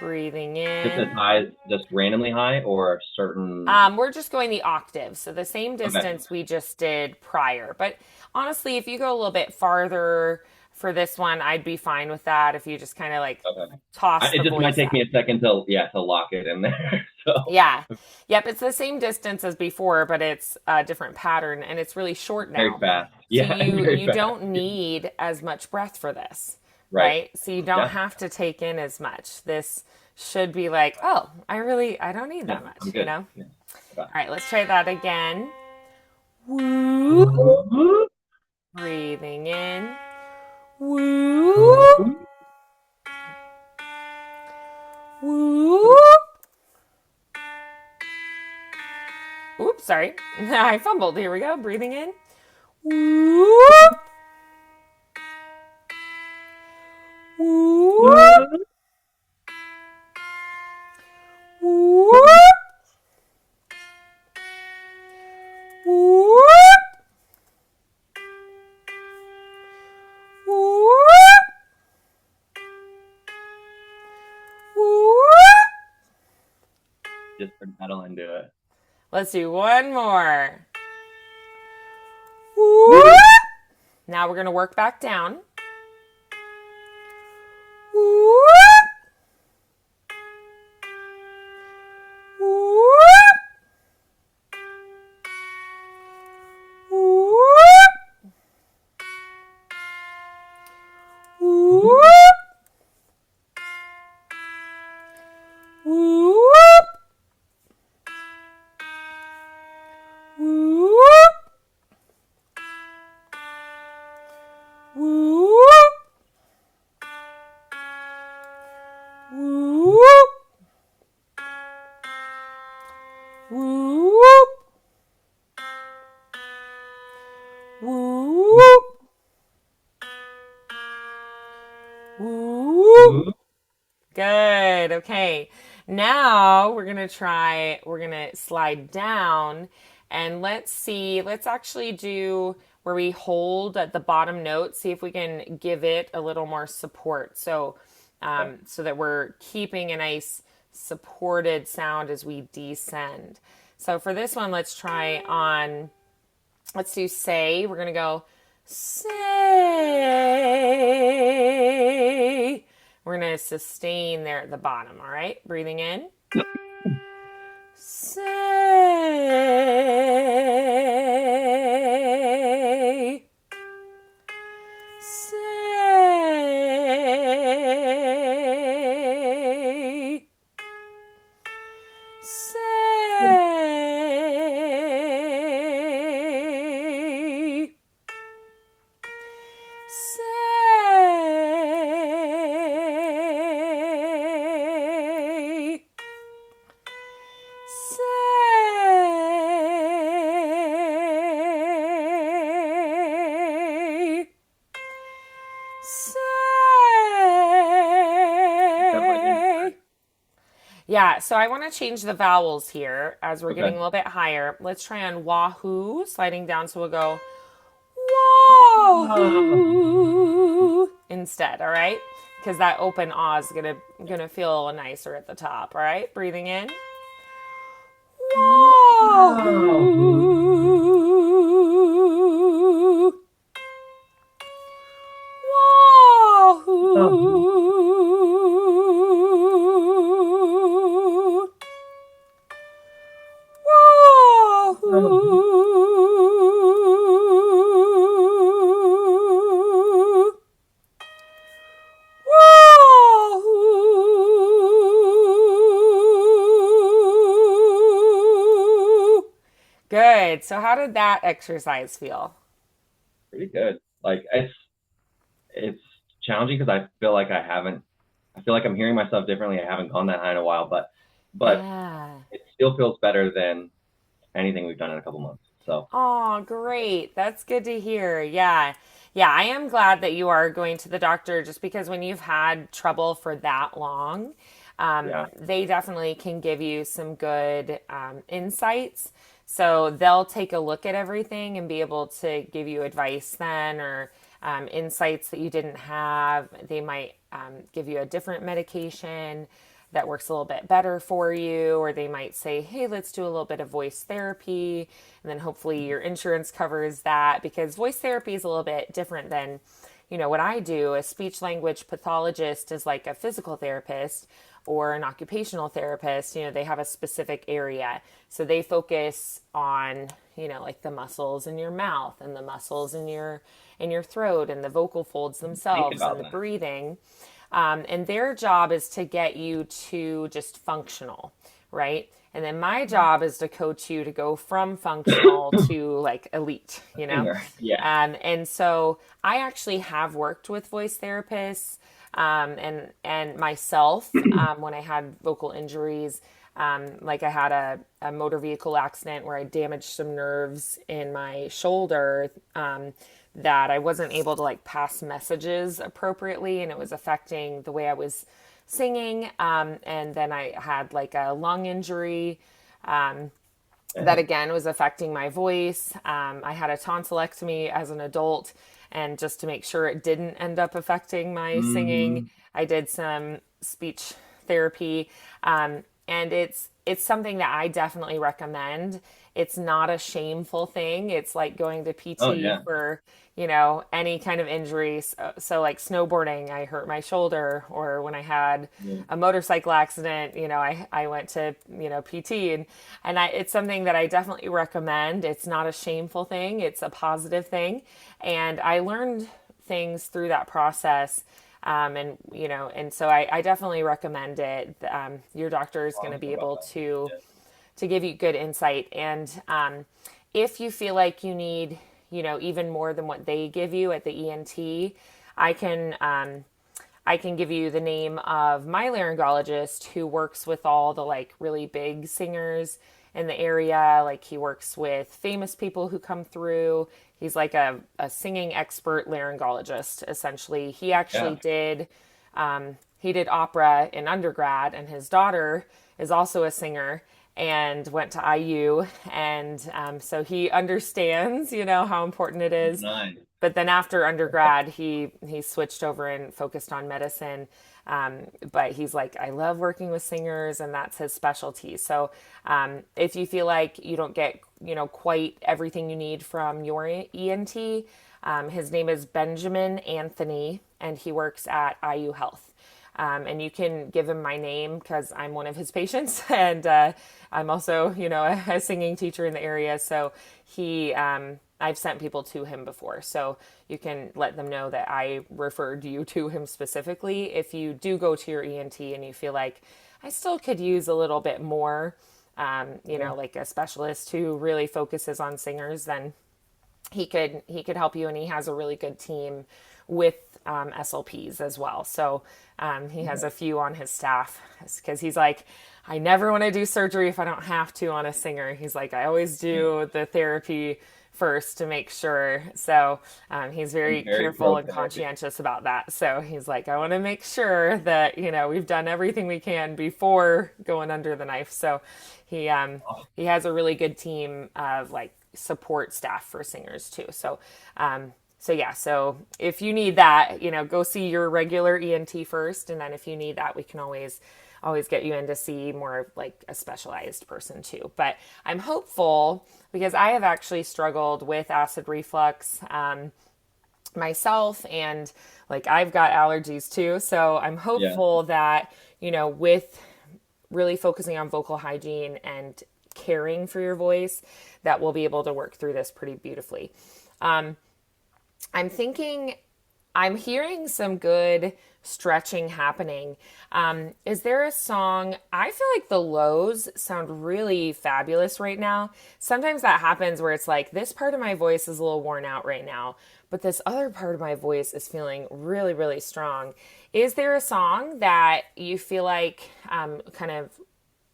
Breathing Just as in. high, just randomly high, or certain. We're just going the octave. So the same Okay. distance we just did prior. But honestly, if you go a little bit farther for this one, I'd be fine with that. If you just kind of like Okay. toss It the just might voice take up. me a second to lock it in there. So Yeah. Yep. It's the same distance as before, but it's a different pattern and it's really short very now. fast. So Yeah, very you fast. don't need as much breath for this, Right. right? So you don't Yeah. have to take in as much. This should be like, oh, I don't need Yeah. that much, I'm you good. know? Yeah. Okay. All right, let's try that again. Woo. Breathing in. Woo. Woo. Oops, sorry. I fumbled. Here we go. Breathing in. Whoop. Whoop. Whoop. Whoop. Whoop. Whoop. Just pedal into it. Let's do one more. Whoop. Now we're going to work back down. Whoop. Whoop. Whoop. Whoop. Whoop. Whoop. Whoop. Whoop. Whoop. Whoop. Whoop. Good. Okay. Now we're going to slide down and let's actually do where we hold at the bottom note, see if we can give it a little more support. So, Okay. so that we're keeping a nice supported sound as we descend. So for this one, let's do say. We're going to go say. We're going to sustain there at the bottom, all right? Breathing in. Say. Say. Say. Say. Say. Say. Yeah, so I want to change the vowels here as we're getting Okay. a little bit higher. Let's try on wahoo, sliding down, so we'll go wahoo instead, all right? Because that open ah is gonna feel nicer at the top, all right? Breathing in. Wahoo. Wahoo. Wahoo. Wahoo. Good. So how did that exercise feel? Pretty good. Like it's challenging because I feel like I feel like I'm hearing myself differently. I haven't gone that high in a while, but Yeah. it still feels better than anything we've done in a couple months. So Oh, great. That's good to hear. Yeah. Yeah, I am glad that you are going to the doctor just because when you've had trouble for that long, yeah, they definitely can give you some good insights. So they'll take a look at everything and be able to give you advice then or insights that you didn't have. They might give you a different medication that works a little bit better for you, or they might say, hey, let's do a little bit of voice therapy. And then hopefully your insurance covers that because voice therapy is a little bit different than, what I do. A speech language pathologist is like a physical therapist or an occupational therapist. They have a specific area. So they focus on, like the muscles in your mouth and the muscles in your throat and the vocal folds think themselves and about the that. breathing. And their job is to get you to just functional, right? And then my job is to coach you to go from functional to like elite. Singer. Yeah. And so I actually have worked with voice therapists and myself when I had vocal injuries. Like I had a motor vehicle accident where I damaged some nerves in my shoulder that I wasn't able to like pass messages appropriately, and it was affecting the way I was singing. And then I had like a lung injury that Dang. again was affecting my voice. I had a tonsillectomy as an adult, and just to make sure it didn't end up affecting my singing, Hmm. I did some speech therapy, and it's something that I definitely recommend. It's not a shameful thing. It's like going to Oh PT yeah. for any kind of injury. So like snowboarding, I hurt my shoulder, or when I had Yeah. a motorcycle accident, I went to PT, and it's something that I definitely recommend. It's not a shameful thing. It's a positive thing, and I learned things through that process. And so I definitely recommend it. Your doctor is going to be Awesome about able that. to give you good insight. And if you feel like you need, even more than what they give you at the ENT, I can I can give you the name of my laryngologist who works with all the like really big singers in the area. Like he works with famous people who come through. He's like a singing expert laryngologist, essentially. Yeah. He did opera in undergrad, and his daughter is also a singer and went to IU. And so he understands, how important it is. Nice. But then after undergrad, he switched over and focused on medicine. But he's like, I love working with singers, and that's his specialty. So if you feel like you don't get quite everything you need from your ENT, his name is Benjamin Anthony, and he works at IU Health. And you can give him my name because I'm one of his patients, and I'm also, a singing teacher in the area. So I've sent people to him before. So you can let them know that I referred you to him specifically. If you do go to your ENT and you feel like I still could use a little bit more, Yeah. like a specialist who really focuses on singers, then he could help you, and he has a really good team with SLPs as well. So he has a Nice. few on his staff because he's like, I never want to do surgery if I don't have to on a singer. He's like, I always Yeah. do the therapy first to make sure. So he's I'm very very careful pro and therapy. conscientious about that. So he's like, I want to make sure that we've done everything we can before going under the knife. So he um, Oh, he has a really good team of like support staff for singers too. So yeah, so if you need that, go see your regular ENT first, and then if you need that, we can always get you in to see more of like a specialized person too. But I'm hopeful because I have actually struggled with acid reflux myself, and like I've got allergies too. So I'm yeah. hopeful that, with really focusing on vocal hygiene and caring for your voice, that we'll be able to work through this pretty beautifully. I'm thinking I'm hearing some good stretching happening. Is there a song? I feel like the lows sound really fabulous right now. Sometimes that happens where it's like, this part of my voice is a little worn out right now, but this other part of my voice is feeling really, really strong. Is there a song that you feel like kind of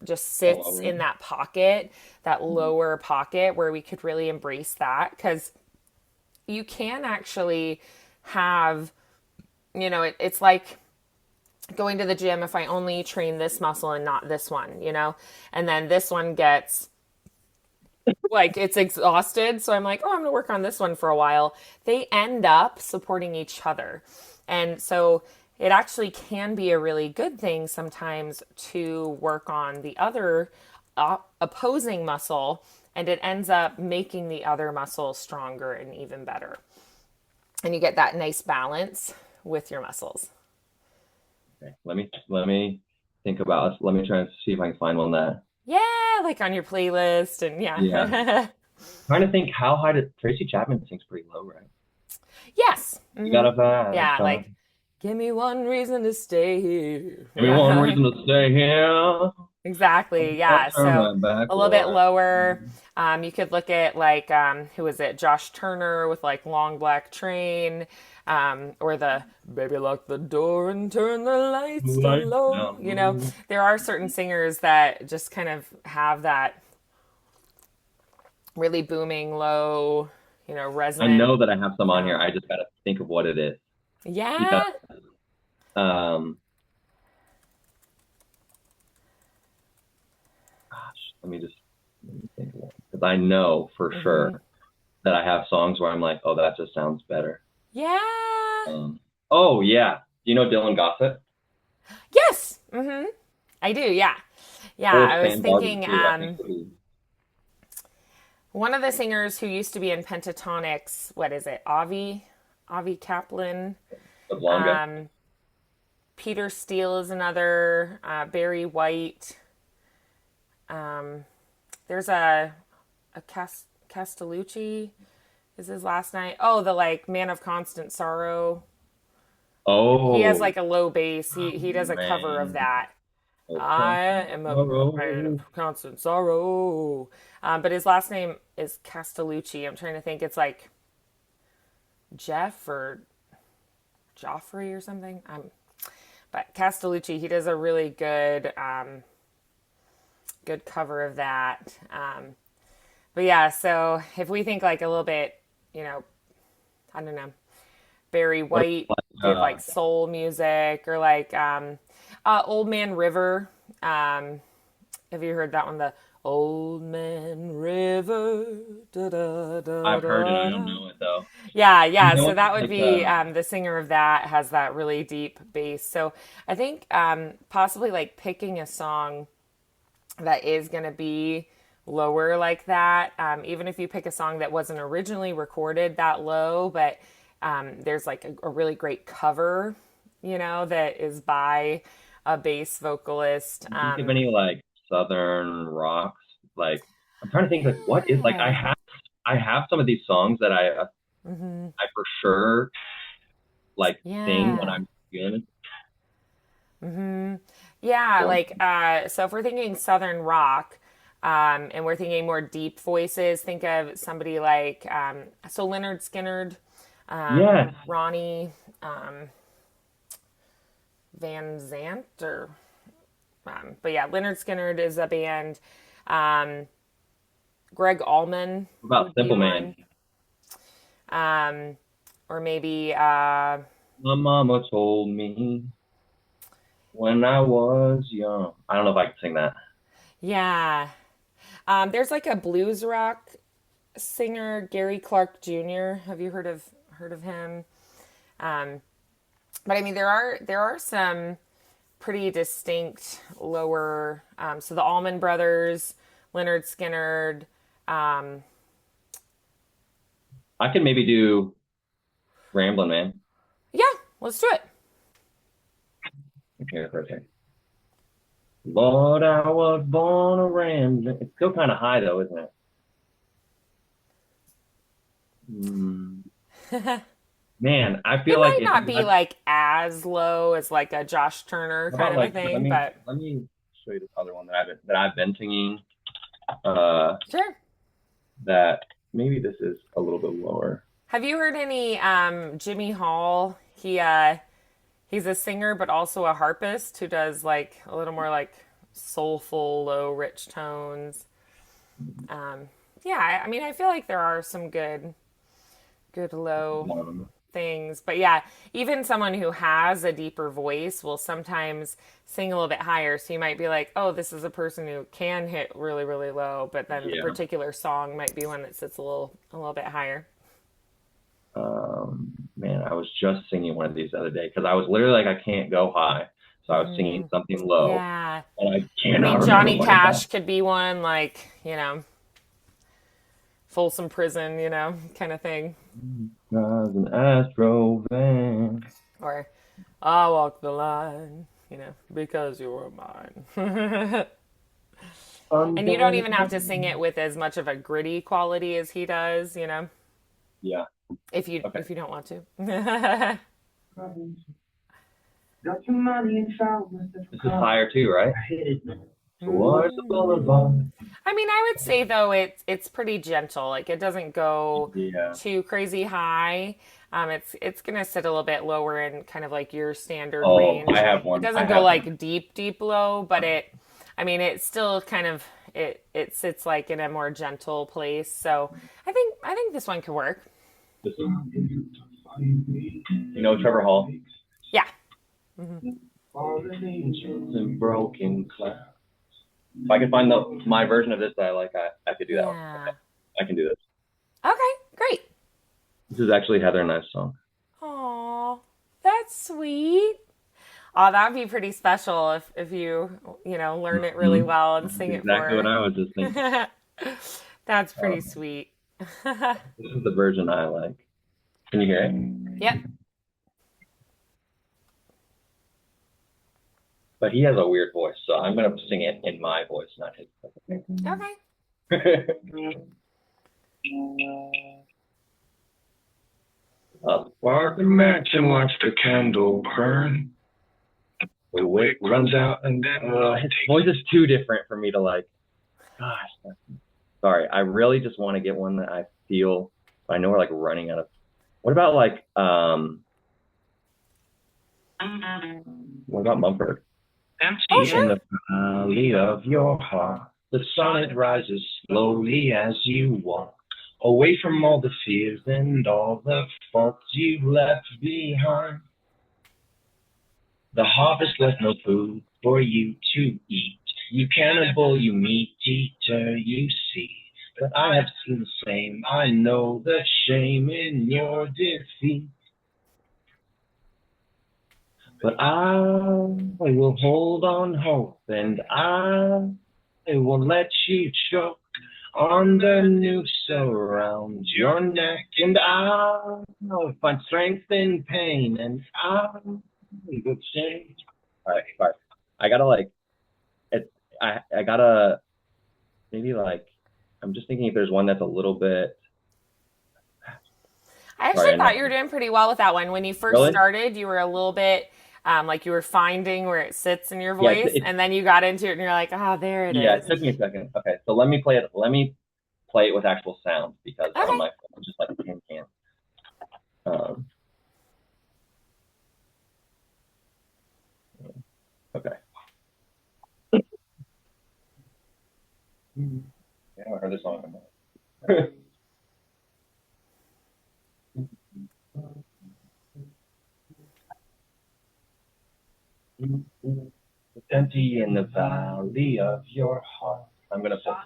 just All sits over. in that pocket, that lower pocket where we could really embrace that? Because you can actually have, it's like going to the gym if I only train this muscle and not this one, and then this one gets like it's exhausted. So I'm like, oh, I'm going to work on this one for a while. They end up supporting each other. And so it actually can be a really good thing sometimes to work on the other opposing muscle, and it ends up making the other muscle stronger and even better. And you get that nice balance with your muscles. Okay. Let me think about. Let me try and see if I can find one that. Yeah, like on your playlist and Yeah. yeah. Trying to think how high did Tracy Chapman sings pretty low, right? Yes. You got a Yeah, vibe. like give me one reason to stay here. Give me one Yeah. reason to stay here. Exactly. I'll Yeah. turn So my back. a little bit What? lower. You could look at like who was it? Josh Turner with like Long Black Train, or the Baby Lock the Door and Turn the Lights Down Lights Low. down low. There are certain singers that just kind of have that really booming, low, I resonant know that I have some on here. tone. I just got to think of what it is because Yeah. um, gosh, let me think of one because I know for hmm sure that I have songs where I'm like, oh, that just sounds better. Yeah. Um, oh yeah, do you know Dylan Gossett Yes. I do. Yeah. Yeah. or I was Stan Barber thinking, too? I think would be one of the singers who used to be in Pentatonics, what is it? Avi Kaplan. the Blonde Um, Peter Steele is another. Barry White. There's a Castellucci is his last night. Oh, the like Man of Constant Sorrow. He has Oh like a low bass. He does a cover of man, that. of I constant am a man sorrow. of constant sorrow. But his last name is Castellucci. I'm trying to think. It's like Jeff or Joffrey or something. But Castellucci, he does a really good cover of that. But yeah, so if we think like a little bit, you know, I don't know, Barry What White did uh, like soul music, or like Old Man River. Have you heard that one? The Old Man River. Da, da, da, I've heard it. I don't da. know it though. Yeah, You yeah. know, So that would like be the singer of that has that really deep bass. So I think possibly like picking a song that is going to be lower like that. Even if you pick a song that wasn't originally recorded that low, but there's like a really great cover, that is by a bass vocalist. can you think of any like southern rocks? Like I'm trying to think like what is like Yeah. I have some of these songs that I for sure like sing when Yeah. I'm feeling Yeah, it. like so if we're thinking southern rock, and we're thinking more deep voices, think of somebody like so Leonard Skinnard, Yes, Ronnie Van Zant, or but yeah, Leonard Skinnard is a band. Um, Greg Allman about would be Simple Man. one. Um, or maybe My mama told me when I was young. I don't know if I can sing that. yeah. There's like a blues rock singer, Gary Clark Jr. Have you heard of him? Um, but I mean, there are some pretty distinct lower. So the Allman Brothers, Leonard Skinnard. Um, I can maybe do Ramblin' Man. yeah, let's do it. Okay, for a second. Lord, I was born a rambling. It's still kind of high though, isn't it? Mm, Man, I It feel like might it's not be not. like as low as like a Josh Turner How kind about of a like thing, but let me show you this other one that I've been singing. Uh, sure. that maybe this is a little bit lower. Have you heard any Jimmy Hall? He's a singer but also a harpist who does like a little more like soulful, low, rich tones. Um, yeah, I mean, I feel like there are some good low Um, things, but yeah, even someone who has a deeper voice will sometimes sing a little bit higher. So you might be like, oh, this is a person who can hit really, really low, but then the yeah. particular song might be one that sits a little bit higher. Man, I was just singing one of these the other day because I was literally like, I can't go high. So I was singing something low, Yeah. and I I cannot mean, remember Johnny what it Cash was. could be one, like, Folsom Prison, kind of thing. As an Astro van. Or, I walk the line, because you were mine. And you don't even have to sing it with as much of a gritty quality as he does, Yeah. if you Okay. if you don't want to. Got your money and found this is higher too, right? Towards the boulevard. I mean, I would say though it's pretty gentle. Like it doesn't go Yeah. too crazy high. It's gonna sit a little bit lower in kind of like your standard Oh, I range. have It one. I doesn't go have one. like deep, deep low, but I mean, it's still kind of it sits like in a more gentle place. So I think this one could work. This is, you know Trevor Hall? Yeah. Fallen angels and broken clouds. If I could find my version of this that I like, I could do that one. Yeah. I can do this. Okay. Great. This is actually Heather and I's song. Aw, that's sweet. Oh, that would be pretty special if you learn it really Mm-hmm. well and sing it Exactly what for I was just thinking. her. That's pretty Um, sweet. this is the version I like. Can you hear it? Yep. But he has a weird voice, so I'm gonna sing it in my voice, not his. Okay. Spark the match and watch the candle burn. The wick runs out and then his voice is too different for me to like. Gosh, sorry. I really just want to get one that I feel. I know we're like running out of. What about like what about Mumford? Oh, Empty in sure. the valley of your heart. The sun it rises slowly as you walk away from all the fears and all the faults you've left behind. The harvest left no food for you to eat. You cannibal, you meat eater, you see. But I have seen the same. I know the shame in your defeat. But I will hold on hope and I won't let you choke on the noose around your neck. And I'll find strength in pain and I'll change. All right, sorry. I gotta like it. I gotta maybe like I'm just thinking if there's one that's a little bit. I actually Sorry, I know. thought you were doing pretty well with that one. When you first Really? started, you were a little bit like you were finding where it sits in your Yeah, voice, and then you got into it and you're like, ah, there it yeah. It is. took me a second. Okay, so let me play it. Let me play it with actual sound because on Okay. my phone it's just like a tin can. Um, okay. Yeah, I heard this song. It's empty in the valley of your heart. I'm gonna pull.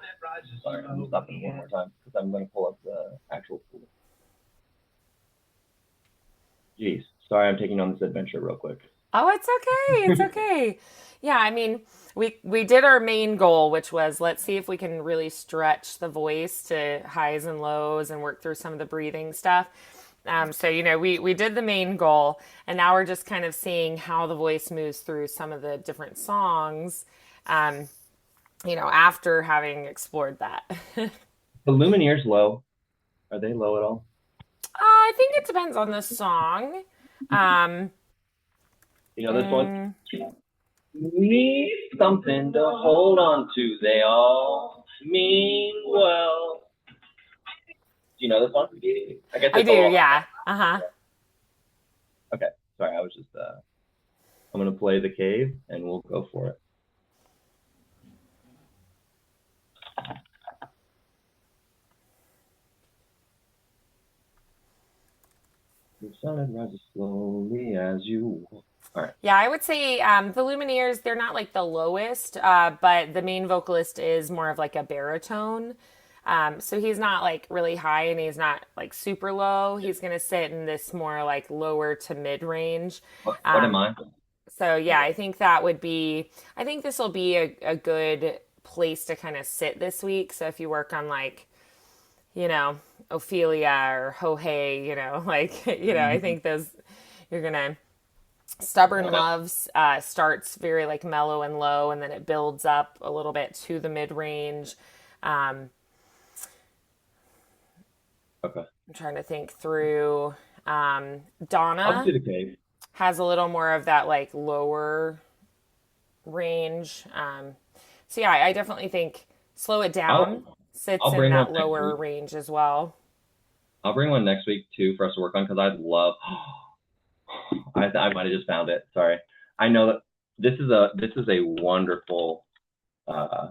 Sorry, I'm stopping one more time because I'm gonna pull up the actual pool. Jeez, sorry, I'm taking on this adventure real quick. Oh, it's okay. It's okay. Yeah, I mean, we did our main goal, which was let's see if we can really stretch the voice to highs and lows and work through some of the breathing stuff. So we did the main goal, and now we're just kind of seeing how the voice moves through some of the different songs. Um, after having explored that. The Lumineers low. Are they low at all? I think it depends on the song. Um, You know this one? mm, Need something to hold on to. They all mean well. Do you know this one? I guess I it's do, a little. yeah. Uh-huh. Okay, sorry. I was just. I'm gonna play the cave, and we'll go for it. The sun rises slowly as you walk. All right. Yeah, I would say the Lumineers, they're not like the lowest, but the main vocalist is more of like a baritone. So he's not like really high and he's not like super low. He's going to sit in this more like lower to mid range. What am I? So yeah, I think that would be, I think this will be a good place to kind of sit this week. So if you work on like, you know, Ophelia or Ho Hey, like, I think those, you're going to, Stubborn Okay. Loves starts very like mellow and low, and then it builds up a little bit to the mid range. Um, Okay. I'm trying to think through. I'll just Donna do the cave. has a little more of that like lower range. So yeah, I definitely think Slow It Down I'll sits I'll in bring one that next lower week. range as well. I'll bring one next week too for us to work on because I'd love. I might have just found it. Sorry. I know that this is a wonderful uh,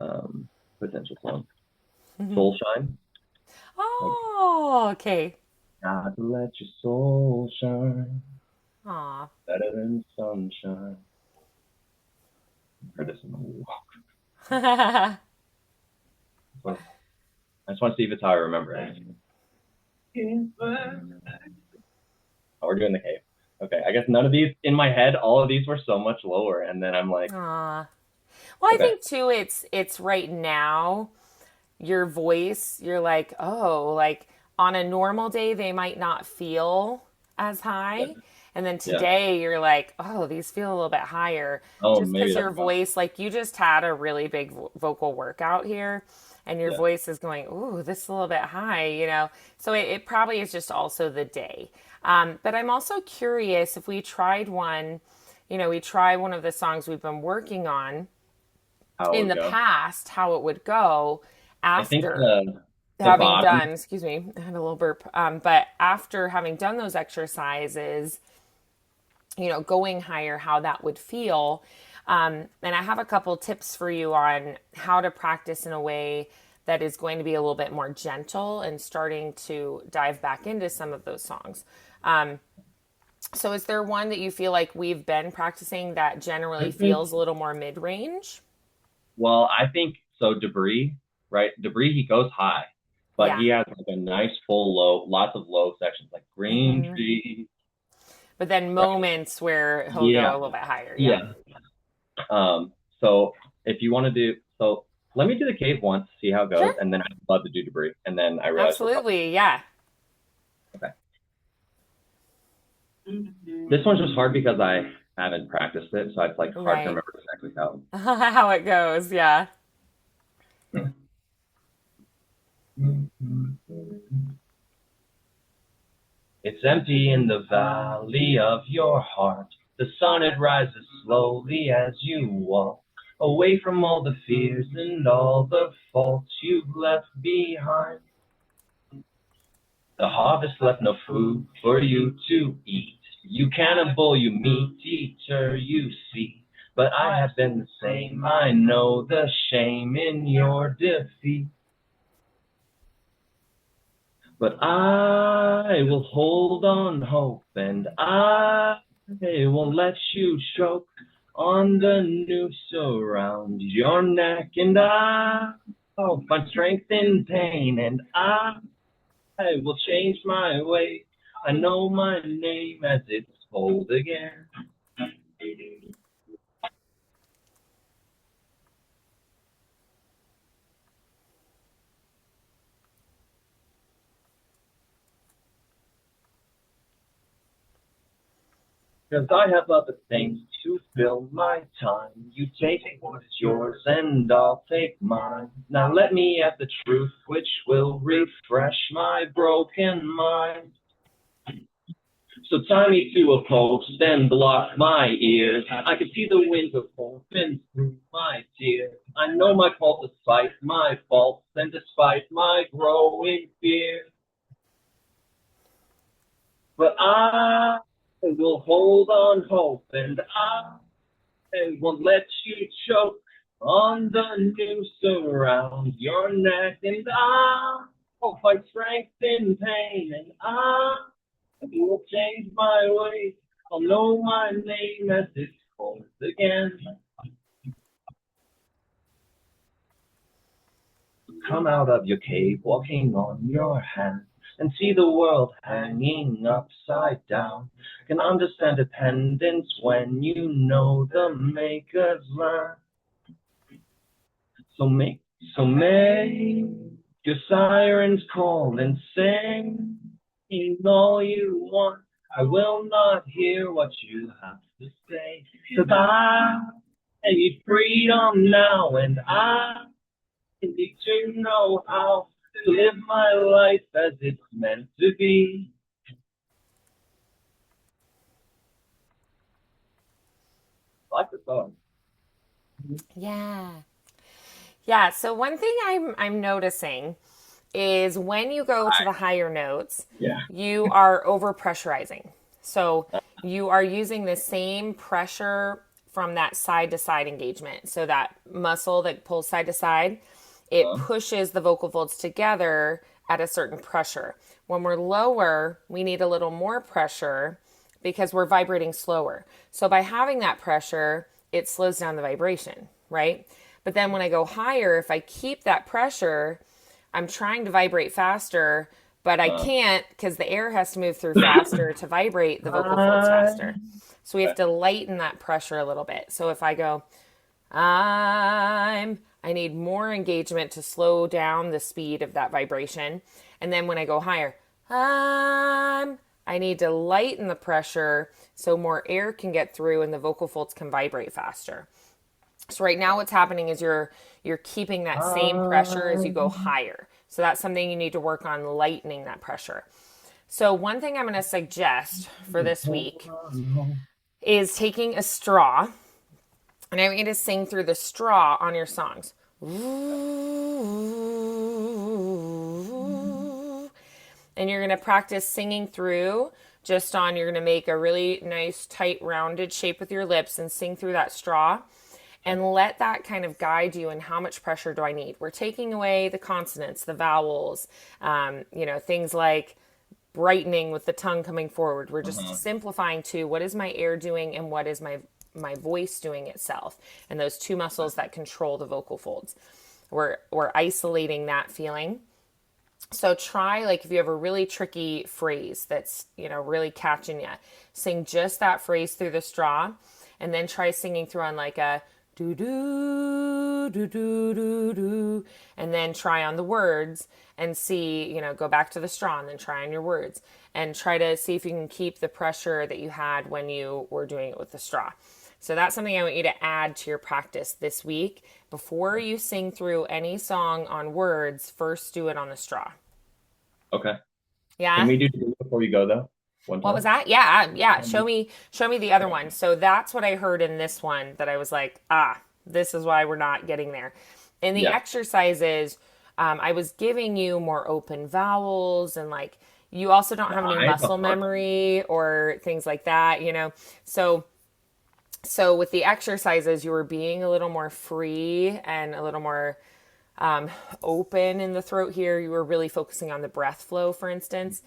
um, potential song. Soul Shine. Like, Oh, okay. gotta let your soul shine Aw. better than sunshine. Heard this in the walk. I just want to see if it's how I remember it. Oh, we're doing the cave. Okay, I guess none of these in my head. All of these were so much lower, and then I'm like, Aw. Well, I okay, think too it's right now your voice, you're like, oh, like on a normal day, they might not feel as yeah, high. And then yeah. today, you're like, oh, these feel a little bit higher. Oh, Just maybe because that's your why. voice, like you just had a really big vocal workout here, and your Yeah. voice is going, ooh, this is a little bit high. So it probably is just also the day. But I'm also curious if we tried one, we try one of the songs we've been working on How it in would the go. past, how it would go I think after the having done, bottom. excuse me, I had a little burp. But after having done those exercises, going higher, how that would feel. And I have a couple tips for you on how to practice in a way that is going to be a little bit more gentle and starting to dive back into some of those songs. So, is there one that you feel like we've been practicing that I generally think. feels a little more mid range? Well, I think so. Debris, right? Debris. He goes high, but Yeah. he has like a nice full low, lots of low sections, like green Hmm. tree. But then Right? moments where he'll go a Yeah. little bit higher. Yep. Yeah. So if you want to do so, let me do the cave once, see how it goes, Sure. and then I'd love to do debris. And then I realize we're probably Absolutely. Yeah. okay. This one's just hard because I haven't practiced it, so it's like hard to Right. remember exactly how. How it goes. Yeah. It's empty in the valley of your heart. The sun it rises slowly as you walk away from all the fears and all the faults you've left behind. The harvest left no food for you to eat. You cannibal, you meat eater, you see. But I have been the same. I know the shame in your defeat. But I will hold on hope, and I won't let you choke on the noose around your neck. And I'll find strength in pain, and I will change my way. I know my name as it's told again. 'Cause I have other things to fill my time. You take what's yours and I'll take mine. Now let me have the truth which will refresh my broken mind. So tie me to a post and block my ears. I can see the window open through my tears. I know my fault despite my faults and despite my growing fears. But I will hold on hope and I won't let you choke on the noose around your neck. And I will fight strength in pain and I will change my ways. I'll know my name as it calls again. Come out of your cave, walking on your hands, and see the world hanging upside down. Can understand dependence when you know the maker's land. So make, so make your sirens call and sing. In all you want, I will not hear what you have to say. 'Cause I need freedom now, and I need to know how to live my life as it's meant to be. I like the song. Yeah. Yeah, so one thing I'm noticing is when you go to the higher notes, Yeah. you are over pressurizing. So you are using the same pressure from that side to side engagement. So that muscle that pulls side to side, it pushes the vocal folds together at a certain pressure. When we're lower, we need a little more pressure because we're vibrating slower. So by having that pressure, it slows down the vibration, right? But then when I go higher, if I keep that pressure, I'm trying to vibrate faster, but I can't because the air has to move through faster to vibrate the vocal folds faster. So we have to lighten that pressure a little bit. So if I go, I need more engagement to slow down the speed of that vibration. And then when I go higher, I need to lighten the pressure so more air can get through and the vocal folds can vibrate faster. So right now what's happening is you're keeping that same pressure as you go higher. So that's something you need to work on, lightening that pressure. So one thing I'm going to suggest for this week is taking a straw, and I want you to sing through the straw on your songs. And you're going to practice singing through you're going to make a really nice tight rounded shape with your lips and sing through that straw. And let that kind of guide you in how much pressure do I need. We're taking away the consonants, the vowels, things like brightening with the tongue coming forward. We're just simplifying to what is my air doing and what is my voice doing itself. And those two muscles that control the vocal folds. We're isolating that feeling. So try, like, if you have a really tricky phrase that's, really catching you, sing just that phrase through the straw, and then try singing through on like a do do do do do do, and then try on the words and see, go back to the straw and then try on your words and try to see if you can keep the pressure that you had when you were doing it with the straw. So that's something I want you to add to your practice this week. Before you sing through any song on words, first do it on the straw. Okay. Yeah. Can we do it before we go though? One What time? was that? Yeah. Show me the other one. So that's what I heard in this one that I was like, this is why we're not getting there. In the Yeah. exercises, I was giving you more open vowels and like you also don't have any muscle memory or things like that, So with the exercises, you were being a little more free and a little more open in the throat here. You were really focusing on the breath flow, for instance.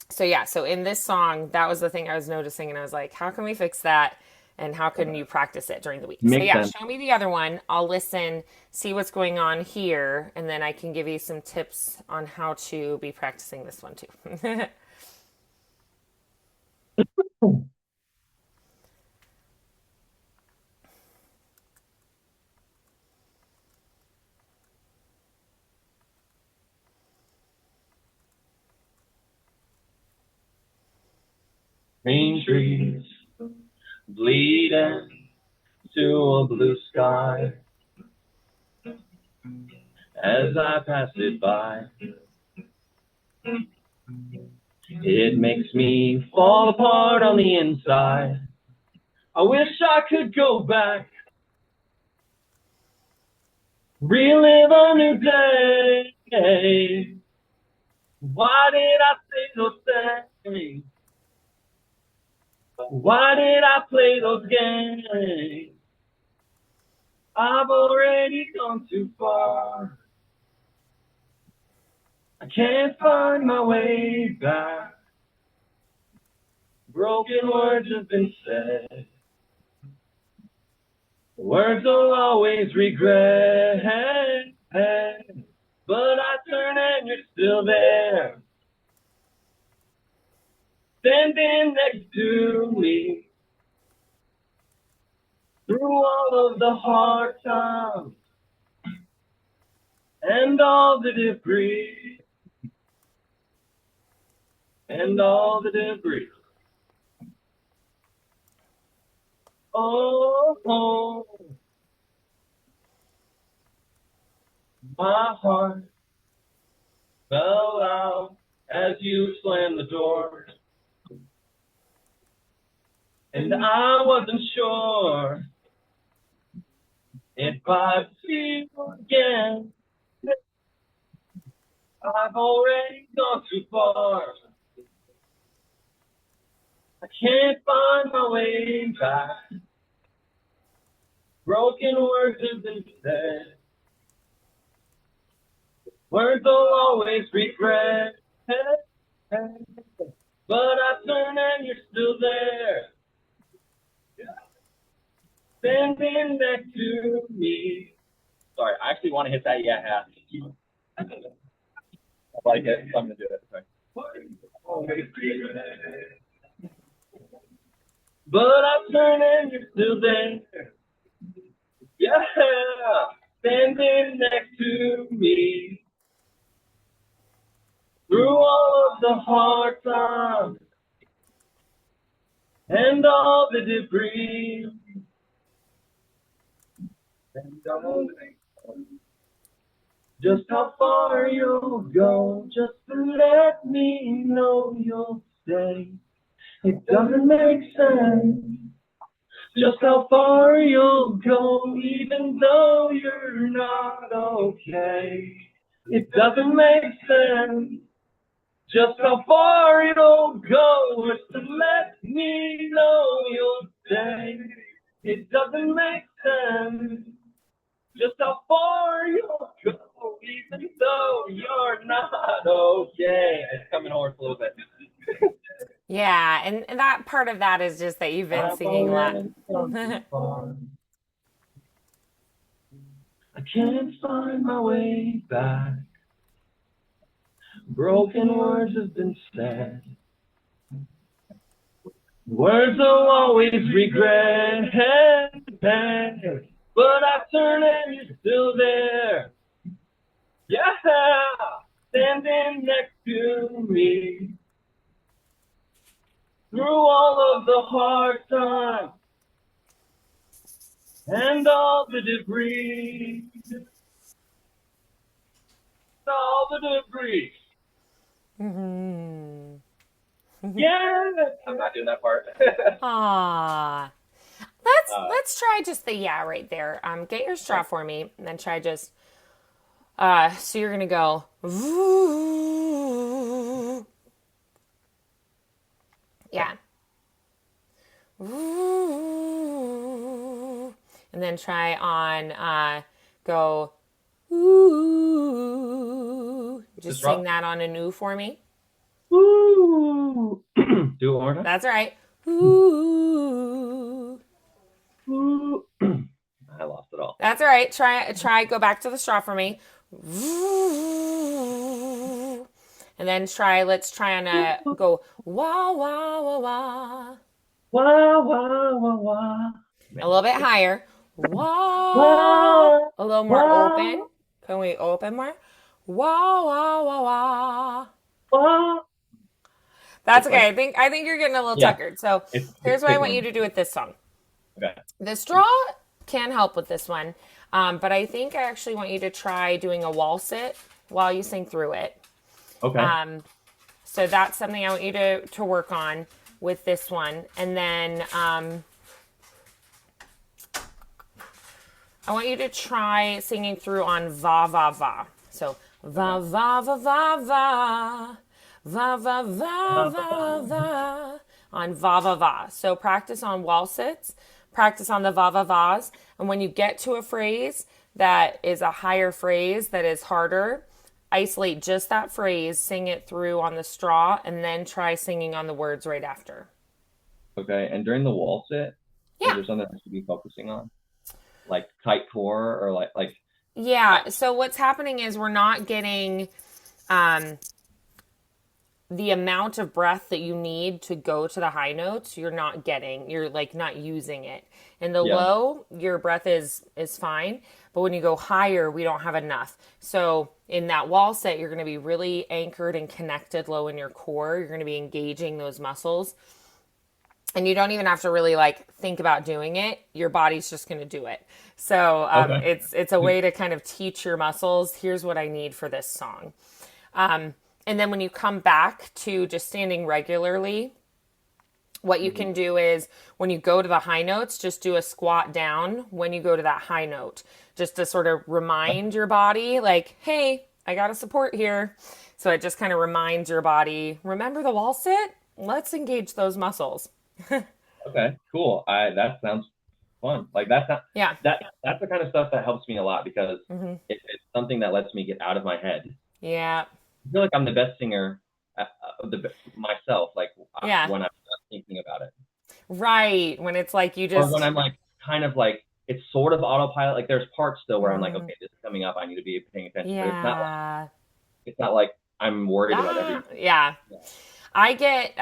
So in this song, that was the thing I was noticing, and I was like, how can we fix that? And how can you practice it during the week? Makes sense. Show me the other one. I'll listen, see what's going on here, and then I can give you some tips on how to be practicing this one too. Green trees bleeding to a blue sky as I pass it by. It makes me fall apart on the inside. I wish I could go back, relive a new day. Why did I say those things? Why did I play those games? I've already gone too far. I can't find my way back. Broken words have been said. Words will always regret. But I turn and you're still there. Standing next to me. Through all of the hard times. And all the debris. And all the debris. Oh, oh, my heart fell out as you slammed the door. And I wasn't sure if I'd see you again. I've already gone too far. I can't find my way back. Broken words have been said. Words will always regret. But I turn and you're still there. Standing next to me. Sorry, I actually want to hit that yeah half. I like it, so I'm going to do it. Sorry. But I turn and you're still there. Yeah, standing next to me. Through all of the hard times and all the debris. And all just how far you'll go, just to let me know you'll stay. It doesn't make sense. Just how far you'll go, even though you're not okay. It doesn't make sense. Just how far it'll go is to let me know you'll stay. It doesn't make sense. Just how far you'll go, even though you're not okay. It's coming hoarse a little bit. Yeah, and that part of that is just that you've been singing a lot. I can't find my way back. Broken words have been said. Words will always regret. But I turn and you're still there. Yeah, standing next to me. Through all of the hard times and all the debris. All the debris. Mm-hmm. Yeah, I'm not doing that part. Ah, let's try just the yeah right there. Get your straw for me, and then try just. So you're gonna go. Ooh. Yeah. Ooh. And then try on. Go. Ooh. Just sing that on an ooh for me. Ooh. Do it one more time. That's right. Ooh. Ooh. I lost it all. That's all right. Try. Go back to the straw for me. Ooh. And then try. Let's try on a go. Wah wah wah wah. Wah wah wah wah. A little bit higher. Wah. Wah A little more wah open. Can we open more? Wah wah wah wah. wah. That's It's okay. like, I think you're getting a little yeah, tuckered. So it's here's what I want you tickling. to do with this song. Okay. The straw can help with this one, but I think I actually want you to try doing a wall sit while you sing through it. Okay. Um, so that's something I want you to work on with this one. And then I want you to try singing through on va va va. So Okay. va va va va va va va va va va on va va va. So practice on wall sits, practice on the va va vas, and when you get to a phrase that is a higher phrase that is harder, isolate just that phrase, sing it through on the straw, and then try singing on the words right after. Okay. And during the wall sit, is Yeah. there something I should be focusing on? Like tight core or like Yeah. So what's happening is we're not getting um, the amount of breath that you need to go to the high notes. You're not getting. You're like not using it. In the yeah. low, your breath is fine, but when you go higher, we don't have enough. So in that wall set, you're going to be really anchored and connected low in your core. You're going to be engaging those muscles, and you don't even have to really like think about doing it. Your body's just going to do it. So Okay. it's a way to kind of teach your muscles. Here's what I need for this song. And then when you come back to just standing regularly, what you Mhm. can do is when you go to the high notes, just do a squat down when you go to that high note, just to sort of remind your body, like, hey, I got a support here. So it just kind of reminds your body, remember the wall sit? Let's engage those muscles. Okay. Cool. I that sounds fun. Like Yeah. that's the kind of stuff that helps me a lot because Hmm. it's something that lets me get out of my head. Yeah. I feel like I'm the best singer myself. Like Yeah. when I'm not thinking about it, Right. When it's like you or when just, I'm like kind of like it's sort of autopilot. Like there's parts still where I'm like, mm, okay, this is coming up. I need to be paying attention, but yeah. it's not like I'm worried about Ah, everything. yeah. Yeah. I get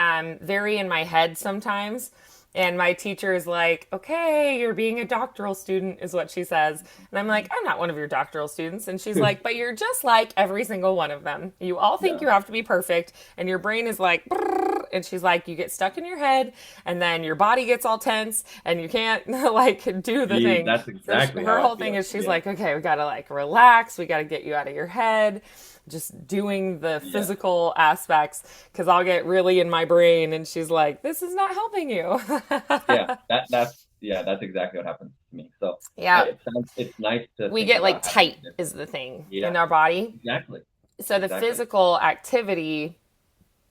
very in my head sometimes. And my teacher is like, okay, you're being a doctoral student, is what she says. And I'm like, I'm not one of your doctoral students. And she's like, but you're just like every single one of them. You all think Yeah. you have to be perfect. And your brain is like, "Brrr," and she's like, you get stuck in your head. And then your body gets all tense and you can't like do the thing. That's So exactly her how I whole thing feel. is she's Yeah. like, okay, we got to like relax. We got to get you out of your head, just doing the Yeah. physical aspects because I'll get really in my brain and she's like, this is not helping you. Yeah. That's exactly what happens to me. So Yeah. it's nice to We think get like about having tight a is different. the thing Yeah. in our body. Exactly. So the Exactly. physical activity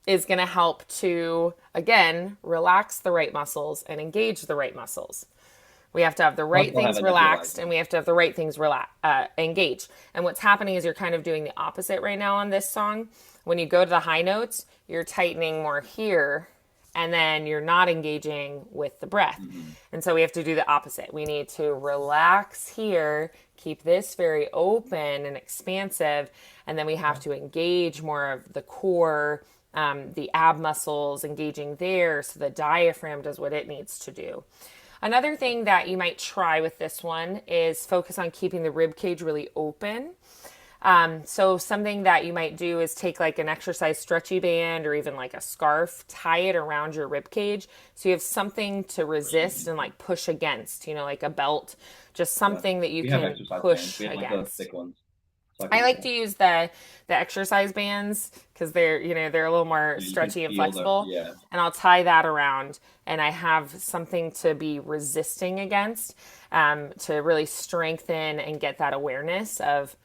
is going to help to, again, relax the right muscles and engage the right muscles. We have to have the I right still things haven't relaxed realized. and we have to have the right things engaged. And what's happening is you're kind of doing the opposite right now on this song. When you go to the high notes, you're tightening more here and then you're not engaging with the breath. Mhm. And so we have to do the opposite. We need to relax here, keep this very open and expansive, and then we have to engage more of the core, the ab muscles, engaging there so the diaphragm does what it needs to do. Another thing that you might try with this one is focus on keeping the rib cage really open. So something that you might do is take like an exercise stretchy band or even like a scarf, tie it around your rib cage so you have something to resist and like push against, like a belt, just Yeah. something that you We have can exercise bands. push We have like the against. thick ones, so I can I use like them. to use the exercise bands because they're a little more Yeah, you can stretchy and feel the flexible, yeah. and I'll tie that around, and I have something to be resisting against, to really strengthen and get that awareness of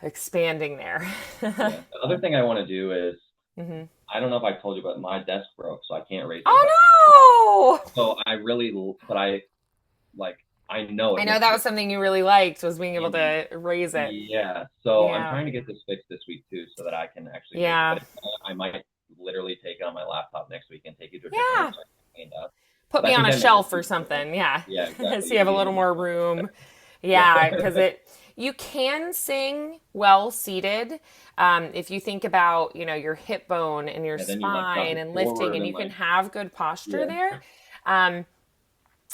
expanding there. Yeah. The other thing I want to do is Hmm. I don't know if I told you, but my desk broke, so I can't raise my desk. Oh no! So I really, but I like I know I it know needs to that get was something you really liked was being able Y- to raise it. Yeah, so I'm Yeah, trying to get this fixed this week too, so that I can actually raise it. yeah, But I might literally take it on my laptop next week and take it to a different room yeah. so I can clean it up. Put But me I on think a that makes it shelf or easier, right? something. Yeah. Yeah, So exactly. you You have can a be little on more my desk. room. Yeah, Yeah, because you can sing well seated. If you think about, your hip bone and your yeah. Then you like drop spine it and lifting, forward and and you can like have good posture yeah, there. Um,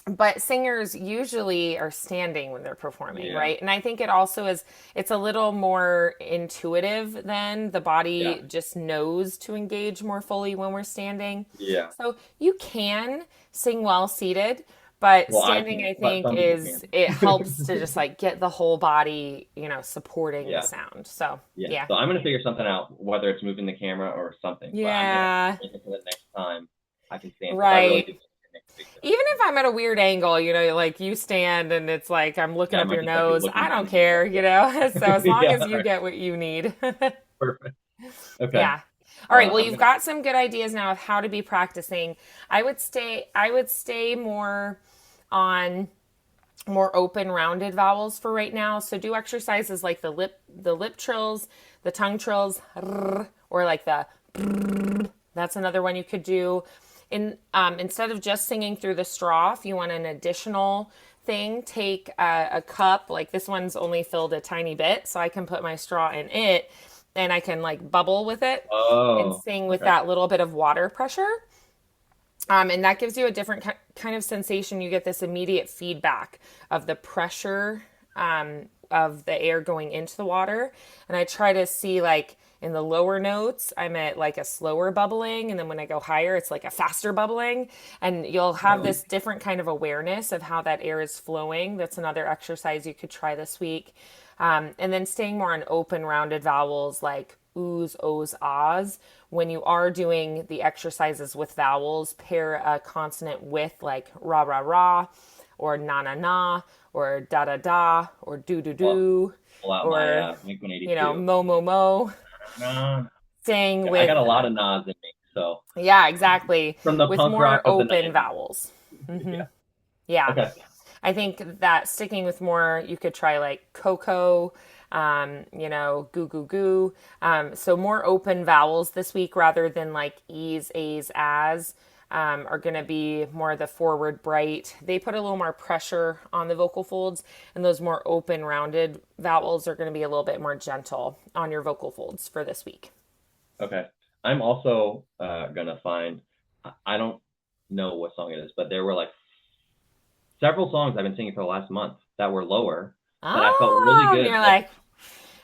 but singers usually are standing when they're performing, Yeah. right? And I think it also is, it's a little more intuitive than the Yeah. body just knows to engage more fully when we're standing. Yeah. So you can sing well seated, but Well, I standing, can't, I but think, some people is can. it helps to just like get the whole body, supporting the Yeah. sound. So Yeah. yeah. So I'm gonna figure something out, whether it's moving the camera or something. But I'm gonna Yeah. make it so that next time I can stand because I really do Right. think it makes a big difference. Even if I'm at a weird angle, like you stand and it's like I'm looking Yeah, I up might your just like be nose, I looking don't down here. care, So as long Yeah. as All you right. get what you need. Perfect. Okay. Yeah. All right, well, I'm you've gonna. got some good ideas now of how to be practicing. I would stay more on more open rounded vowels for right now. So do exercises like the lip trills, the tongue trills, or like the, that's another one you could do. Instead of just singing through the straw, if you want an additional thing, take a cup. Like this one's only filled a tiny bit, so I can put my straw in it, and I can like bubble with it and Oh. sing with Okay. that little bit of water pressure. And that gives you a different kind of sensation. You get this immediate feedback of the pressure of the air going into the water. And I try to see like in the lower notes, I'm at like a slower bubbling. And then when I go higher, it's like a faster bubbling. And you'll have Really? this different kind of awareness of how that air is flowing. That's another exercise you could try this week. And then staying more on open rounded vowels like oohs, ohs, ahs. When you are doing the exercises with vowels, pair a consonant with like rah, rah, rah, or na, na, na, or da, da, da, or do, do, Well, do, pull out my or, Blink 182. mo, mo, mo. No. Staying I with, got a lot of nods in me. So yeah, exactly, from the with punk more rock of the open 90s. vowels. Yeah. Yeah. Okay. I think that sticking with more, you could try like cocoa, goo goo goo. So more open vowels this week rather than like e's, a's, as. Are going to be more the forward bright. They put a little more pressure on the vocal folds, and those more open rounded vowels are going to be a little bit more gentle on your vocal folds for this week. Okay. I'm also gonna find. I don't know what song it is, but there were like several songs I've been singing for the last month that were lower that I felt really Oh, and good. you're Like like,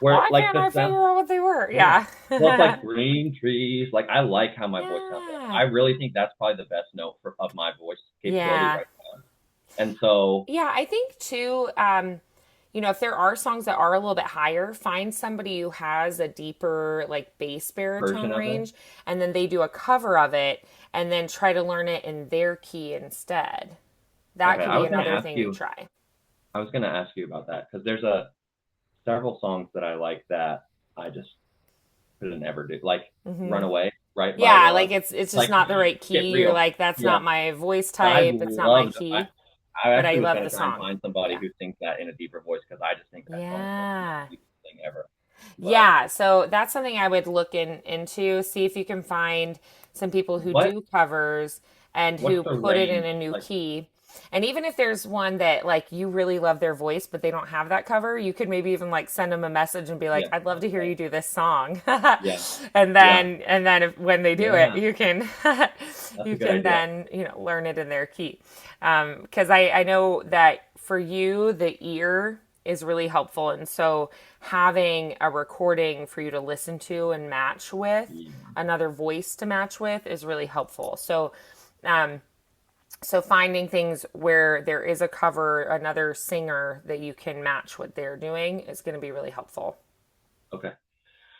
where why like can't I the sound. figure out what they were? Yeah. Yeah. Well, it's like green trees. Like I like how my voice sounds. Yeah. I really think that's probably the best note of my voice capability Yeah. right now. And so Yeah, I think too, if there are songs that are a little bit higher, find somebody who has a deeper like bass version baritone of it. range, and then they do a cover of it, and then try to learn it in their key instead. That Okay. could be another thing to try. I was gonna ask you about that because there's a several songs that I like that I just couldn't ever do. Like Runaway, right by Yeah, like it's just like not the right Get key. You're Real. like, that's Yeah. not my voice And I've type. It's not my loved key, I but I actually was love gonna the try and song. find somebody Yeah. who sings that in a deeper voice because I just think that song is like the Yeah. sweetest thing ever. But Yeah, so that's something I would look into, see if you can find some people who what do covers and what's who the put it in range? a new Like key. And even if there's one that like you really love their voice but they don't have that cover, you could maybe even like send them a message and be like, yeah, "I'd love to hear you do this song." yeah, And yeah, then when they do it, yeah. you can That's a you good can idea. then, learn it in their key. Because I know that for you the ear is really helpful. And so having a recording for you to listen to and match with, Yeah. another voice to match with, is really helpful. Um, so finding things where there is a cover, another singer that you can match what they're doing is going to be really helpful. Okay.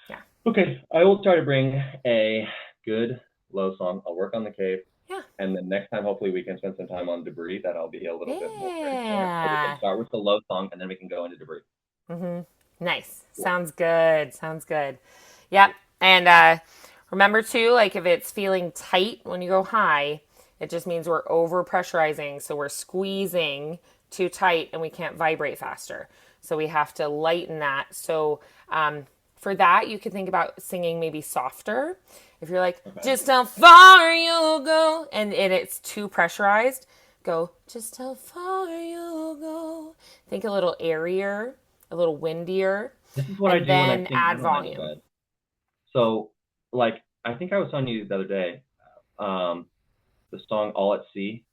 Yeah. Okay. I will try to bring a good low song. I'll work on the cave. Yeah. And then next time, hopefully, we can spend some time on debris. That I'll be a little bit more ready for it. So we can Yeah. start with the low song, and then we can go into debris. Nice. Cool. Sounds good. Sounds good. Yep. And remember too, like if it's feeling tight when you go high, it just means we're over pressurizing. So we're squeezing too tight and we can't vibrate faster. So we have to lighten that. So for that, you could think about singing maybe softer. If you're like, Okay. just how far you'll go, and it's too pressurized, go, just how far you'll go. Think a little airier, a little windier, This is what I and do when I then sing add out of my own volume. bed. So, like, I think I was telling you the other day, um, the song "All at Sea."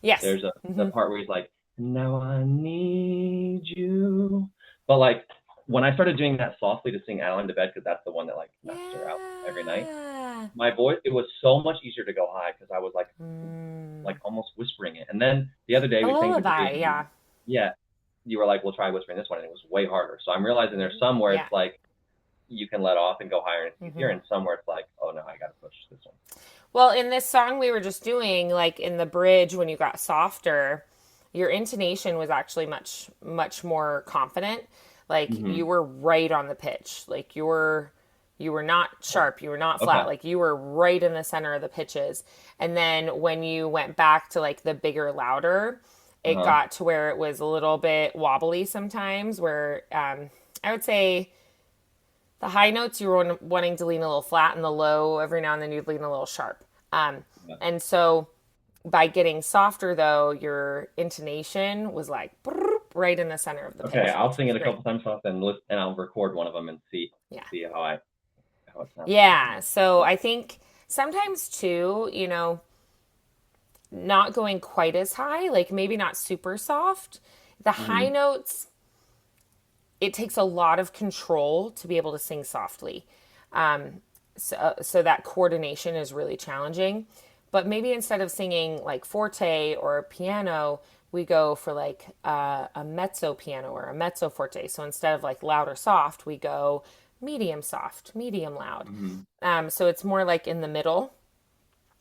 Yes. There's the part where he's like, now I need you. But like when I started doing that softly to sing Alan to bed, because that's the one that like knocks her out every night, Yeah. my voice, it was so much easier to go high because I was like Mm. almost whispering it. And then the other day A we sang lullaby, Debris, and yeah. yeah, you were like, "We'll try whispering this one," and it was way harder. So I'm realizing there's some where Yeah. it's like you can let off and go higher and it's easier, Hmm. and some where it's like, "Oh no, I got to push this one." Well, in this song we were just doing, like in the bridge when you got softer, your intonation was actually much more confident. Like you Mm-hmm. were right on the pitch. Like you were not Oh, sharp, you were not okay. flat. Like you were right in the center of the pitches. And then when you went back to like the bigger, louder, Uh it huh. got to where it was a little bit wobbly sometimes. Where I would say the high notes you were wanting to lean a little flat, and the low every now and then you'd lean a little sharp. Yeah. And so by getting softer though, your intonation was like right in the center of the Okay, pitch, I'll which sing was it a great. couple times off and listen, and I'll record one of them and Yeah. see how it sounds. Yeah. So I think sometimes too, not going quite as high, like maybe not super soft. The high Mm-hmm. notes, it takes a lot of control to be able to sing softly. So that coordination is really challenging. But maybe instead of singing like forte or piano, we go for like a mezzo piano or a mezzo forte. So instead of like loud or soft, we go medium soft, medium loud. Mm-hmm. So it's more like in the middle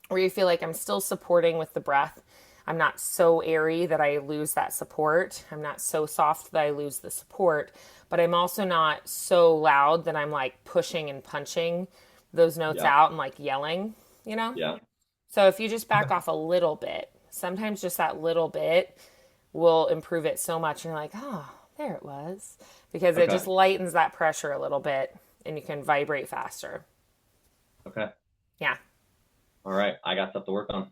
where you feel like I'm still supporting with the breath. I'm not so airy that I lose that support. I'm not so soft that I lose the support, but I'm also not so loud that I'm like pushing and punching those notes Yeah. out and like yelling, you know? Yeah. So if you just back Okay. off a little bit, sometimes just that little bit will improve it so much. And you're like, oh, there it was. Because it Okay. just lightens that pressure a little bit and you can vibrate faster. Okay. Yeah. All right. I got stuff to work on.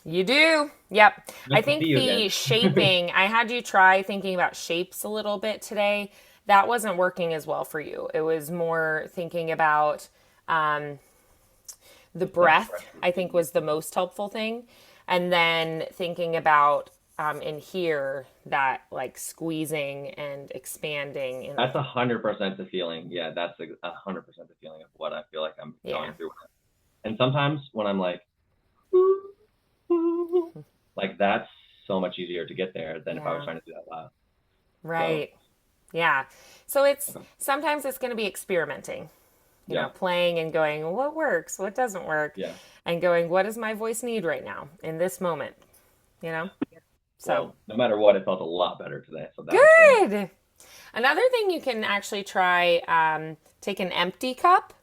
You do. Yep. I Nice to see think you the again. shaping, I had you try thinking about shapes a little bit today. That wasn't working as well for you. It was more thinking about the Just that breath, pressure. I think was the most helpful thing. And then thinking about in here that like squeezing and expanding in the, That's 100% the feeling. Yeah, that's 100% the feeling of what I feel like I'm yeah, going through. And sometimes when I'm like that's so much easier to get there than if I was yeah, trying to do that loud. So, right. Yeah. So it's okay. sometimes it's going to be experimenting, Yeah, playing and going, what works, what doesn't work, yeah. and going, what does my voice need right now in this moment, you know? So Well, no matter what, it felt a lot better today. So that was good. good. Another thing you can actually try, take an empty cup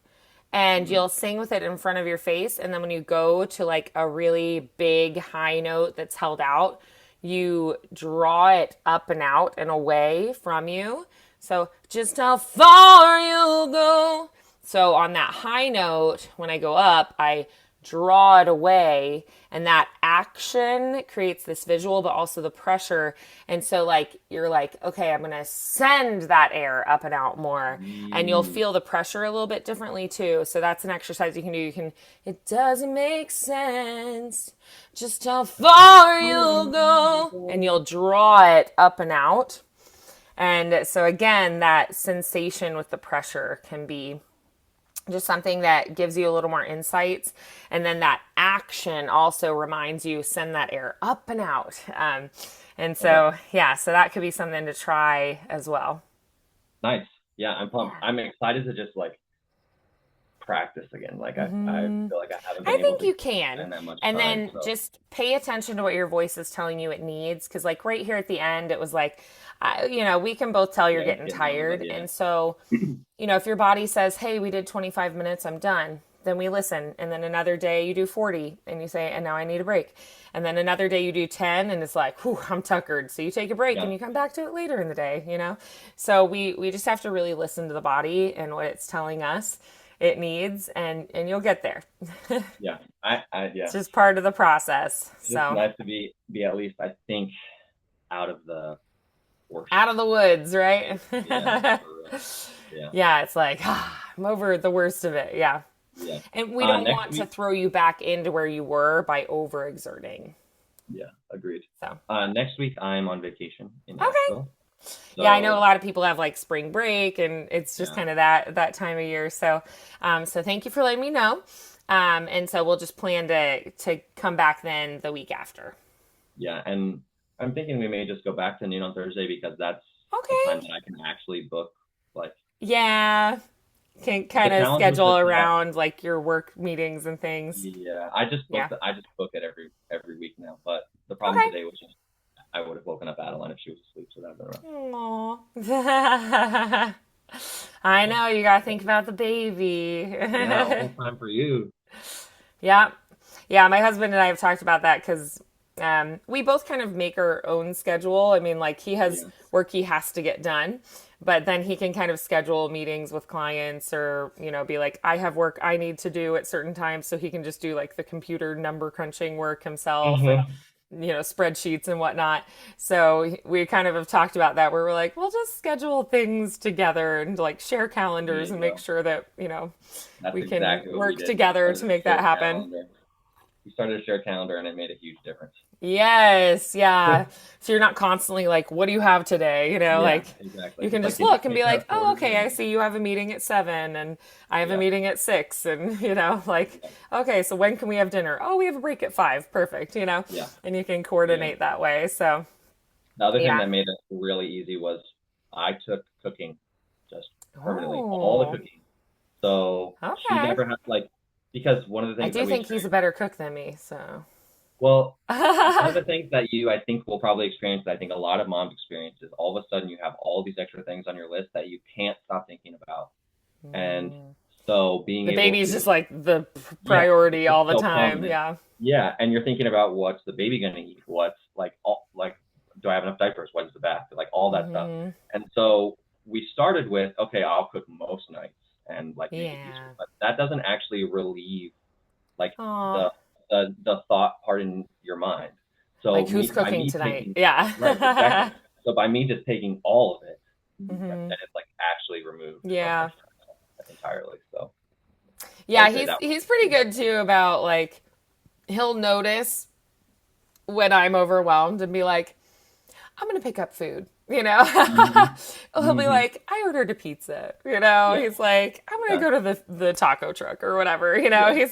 and Mm-hmm. you'll sing with it in front of your face. And then when you go to like a really big high note that's held out, you draw it up and out and away from you. So just how far you'll go. So on that high note, when I go up, I draw it away, and that action creates this visual but also the pressure. And so like you're like, okay, I'm going to send that air up and out more, and you'll Mm. feel the pressure a little bit differently too. So that's an exercise you can do. You can, it doesn't make sense just how far you'll go, and you'll draw it up and out. And so again, that sensation with the pressure can be just something that gives you a little more insights. And then that action also reminds you, send that air up and out. And Okay, so, yeah, so that could be something to try as well. nice. Yeah, I'm pumped. Yeah. I'm excited to just like practice again. Like I feel like I haven't been I able think to you can. spend that much And time. then So just pay attention to what your voice is telling you it needs. Because, like, right here at the end, it was like, we can both tell you're yeah, it's getting getting a little bit. tired. Yeah, And so, if your body says, hey, we did 25 minutes, I'm done, then we listen. And then another day you do 40 and you say, and now I need a break. And then another day you do 10 and it's like, whew, I'm tuckered. So you take a break yeah, and you come back to it later in the day. So we just have to really listen to the body and what it's telling us it needs, and you'll get there. yeah. Yeah. It's just part of the process. It's just So nice to be at least I think out of the worst. out of the woods, right? Yeah, for real. Yeah, Yeah, it's like, I'm over the worst of it. Yeah. yeah. And we don't Next want to week, throw you back into where you were by overexerting. Yeah, agreed. So, Next week I'm on vacation in okay. Nashville. Yeah, I know a So lot of people have like spring break and it's just yeah, kind of that time of year. So, so thank you for letting me know. And so we'll just plan to come back then the week after. yeah, and I'm thinking we may just go back to noon on Thursday because that's the time Okay. that I can actually book. Like Yeah, can the kind of challenge was schedule just that. around like your work meetings and things. Yeah, Yeah. I just book it every week now. But the problem Okay. today was just I would have woken up Adeline if she was asleep, so that'd been rough. Aw. I So know you gotta think about the baby. yeah, all time for you. Yeah. Yeah, my husband and I have talked about that because we both kind of make our own schedule. I mean, like he has Yeah. work he has to get done, but then he can kind of schedule meetings with clients or, be like, I have work I need to do at certain times. So he can just do like the computer number crunching work himself and, Hmm. spreadsheets and whatnot. So we kind of have talked about that where we're like, we'll just schedule things together and like share There calendars you and make go. sure that, That's we can exactly what we work did. We together to started a make that shared happen. calendar. We started a shared calendar, and it made a huge difference. Yes, yeah. So you're not constantly like, what do you have today? Yeah, Like exactly. you can It's like just you just look and be make our like, oh, quarters, okay, I and see you have a meeting at 7 and I have a yeah, meeting at 6 and like, yeah, okay, so when can we have dinner? Oh, we have a break at 5. Perfect, yeah, and you can yeah. coordinate that way. So, The other thing yeah. that made it really easy was I took cooking just permanently, all the Oh, cooking. So she okay. never had like because one of the I things that do we think he's a experienced. better cook than me, so. Well, one of the things that you I think will probably experience, that I think a lot of moms experience, is all of a sudden you have all these extra things on your list that you can't stop thinking about, and so being The able baby's to just like the yeah, priority it's all the so time. prominent. Yeah. Yeah, and you're thinking about what's the baby gonna eat? What's like all like do I have enough diapers? When's the bath? Like all that stuff. Hmm. And so we started with okay, I'll cook most nights and like make it useful, Yeah. but that doesn't actually relieve like Aw. the the thought part in your mind. Like So who's me by cooking me tonight? taking right Yeah. exactly. So by me just taking all of it, Hmm. then it's like actually removed from our Yeah. stress entirely. So I Yeah, would say he's that he's pretty good too about like he'll notice when I'm overwhelmed and be like, I'm gonna pick up food. was. He'll be Hmm. like, I ordered a pizza. Yeah, He's like, I'm gonna yeah, go to the taco truck or whatever. yeah.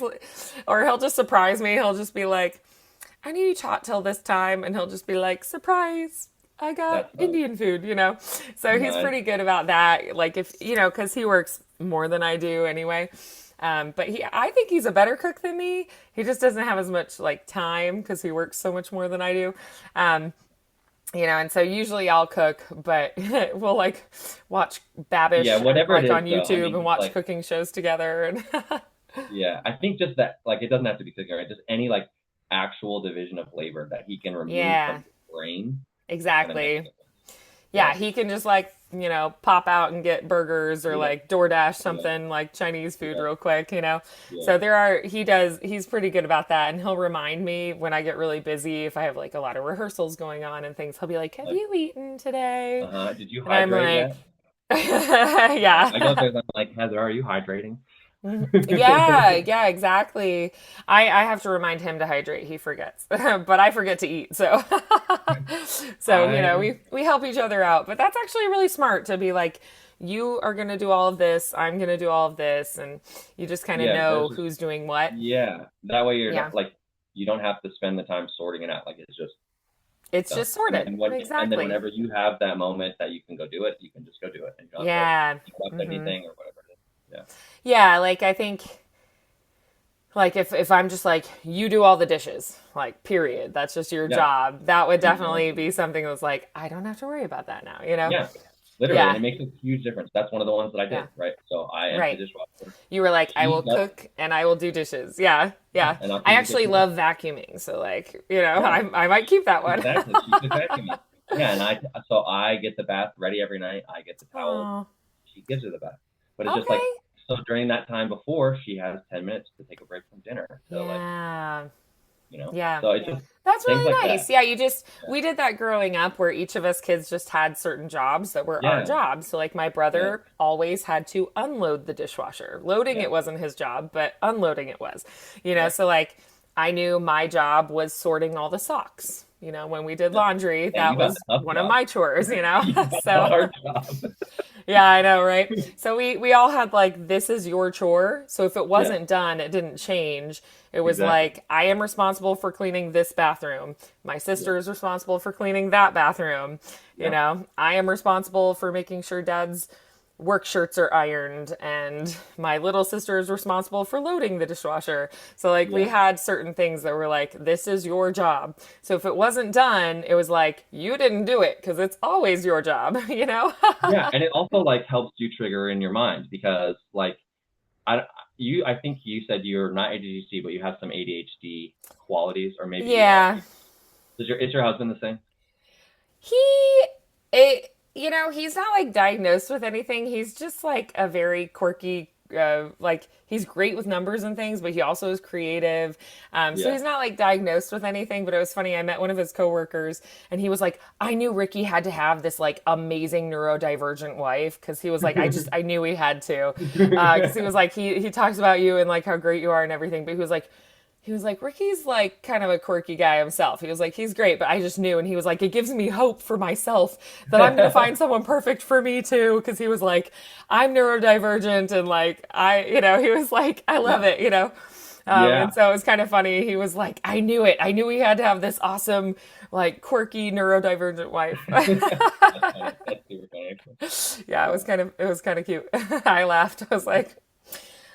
Or he'll just surprise me. He'll just be like, I need you to talk till this time, and he'll just be like, surprise. I got That's nice. Indian food. So he's Nice. pretty good about that. Like if because he works more than I do anyway. But I think he's a better cook than me. He just doesn't have as much like time because he works so much more than I do. Um, and so usually I'll cook, but we'll like watch Yeah, Babish whatever it like is on though. I YouTube mean, and just watch like cooking shows together. And yeah, I think just that like it doesn't have to be cooking, right? Just any like actual division of labor that he can remove from yeah, his brain is gonna make a exactly. difference. Yeah, So he can just like, pop out and get burgers or yeah, like DoorDash yeah, something like Chinese food yeah, real quick. yeah. So he's pretty good about that. And he'll remind me when I get really busy, if I have like a lot of rehearsals going on and things, he'll be like, have Like, you eaten today? did you And I'm hydrate like, yet? Yeah, I go yeah. there and I'm like, Heather, are you hydrating? Mhm. Yeah, yeah, exactly. I have to remind him to hydrate. He forgets, but I forget to eat. So, so I we help each other out. But that's actually really smart to be like, you are gonna do all of this. I'm gonna do all of this, and you just kind of yeah, know versus who's doing what. yeah. That way you're Yeah, not like you don't have to spend the time sorting it out. Like it's just it's done. just sorted. And then Exactly. whenever you have that moment that you can go do it, you can just go do it, and you don't have to Yeah. interrupt Hmm. anything or whatever it is. Yeah, Yeah. Like I think. Like if I'm just like you do all the dishes, like period, that's just your yeah, job. That would definitely exactly. be something that's like I don't have to worry about that now. Yeah, literally, and Yeah. it makes a huge difference. That's one of the ones that I did, Yeah. right? So I empty Right. the dishwasher. You were like I She will does, cook and I will do dishes. Yeah. Yeah. and I'll I keep the actually kitchen clean. love vacuuming, so like, Yeah, I might keep that one. exactly. She could vacuum it. Yeah, and I get the bath ready every night. I get the towels. Oh. She gives her the bath, but it's just like Okay. so during that time before she has 10 minutes to take a break from dinner to like Yeah. Yeah. so it's just That's things like really that. nice. We did that growing up where each of us kids just had certain jobs that were our Yeah, jobs. So, like, my yeah, brother always had to unload the dishwasher. Loading yeah, it wasn't his job, but unloading it was. yeah, So, like, I knew my job was sorting all the socks. When we did laundry, And that you got was the tough one of job. my chores, You got the So hard job. yeah, I know, right? So we all had like, this is your chore. So if it Yeah, wasn't done, it didn't change. It was exactly. like, I am responsible for cleaning this bathroom. My Yeah, sister is responsible for cleaning that bathroom. yeah, I am responsible for making sure dad's work shirts are ironed, and my little sister is responsible for loading the dishwasher. So like, we yeah. had certain things that were like, this is your job. So if it wasn't done, it was like, you didn't do it because it's always your job, Yeah, and it also like helps you trigger in your mind because like I I think you said you're not ADHD, but you have some ADHD qualities, or maybe you are. Yeah. Is your husband the same? He, he's not like diagnosed with anything. He's just like a very quirky, like he's great with numbers and things, but he also is creative. So Yeah. he's not like diagnosed with anything. But it was funny. I met one of his coworkers, and he was like, "I knew Ricky had to have this like amazing neurodivergent wife," because he was like, I knew he had to," because he was like, he talks about you and like how great you are and everything, but he was like, Ricky's like kind of a quirky guy himself. He was like, he's great, but I just knew. And he was like, it gives me hope for myself that I'm going to find someone perfect for me too. Cause he was like, I'm neurodivergent. And like, he was like, I love Yeah. it. Yeah. And so it was kind of funny. He was like, I knew it. I knew he had to have this awesome, like quirky neurodivergent wife. That's funny. That's super funny, actually. Yeah, Yeah. it was kind of cute. I laughed. I was like,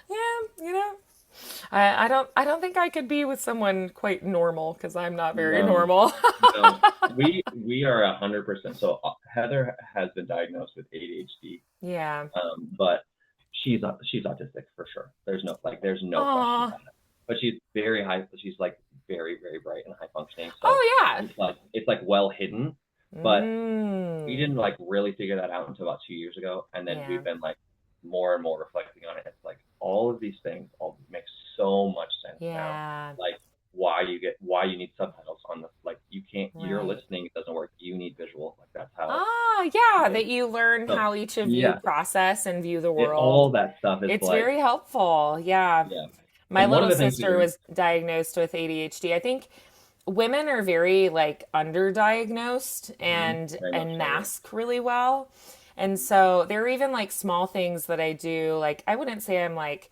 yeah, I don't think I could be with someone quite normal because I'm not very No, normal. no. We are 100%. So Heather has been diagnosed with ADHD, Yeah. but she's autistic for sure. There's no question Aw. about it. But she's very high. She's like very very bright and high functioning. So Oh yeah. it's like well hidden, but we Mm. didn't like really figure that out until about 2 years ago, and then Yeah. we've been like more and more reflecting on it. It's like all of these things all make so much sense now. Yeah. Like why you need subtitles on this. Like you can't your Right. listening doesn't work. You need visual. Like that's how Ah, yeah, it is. that you learn So how each of you yeah, process and view the world. all that stuff is It's like very helpful. Yeah. yeah. My And one of little the things we sister were was diagnosed with ADHD. I think women are very like underdiagnosed very much and so yeah. mask really well. And so there are even like small things that I do. Like I wouldn't say I'm like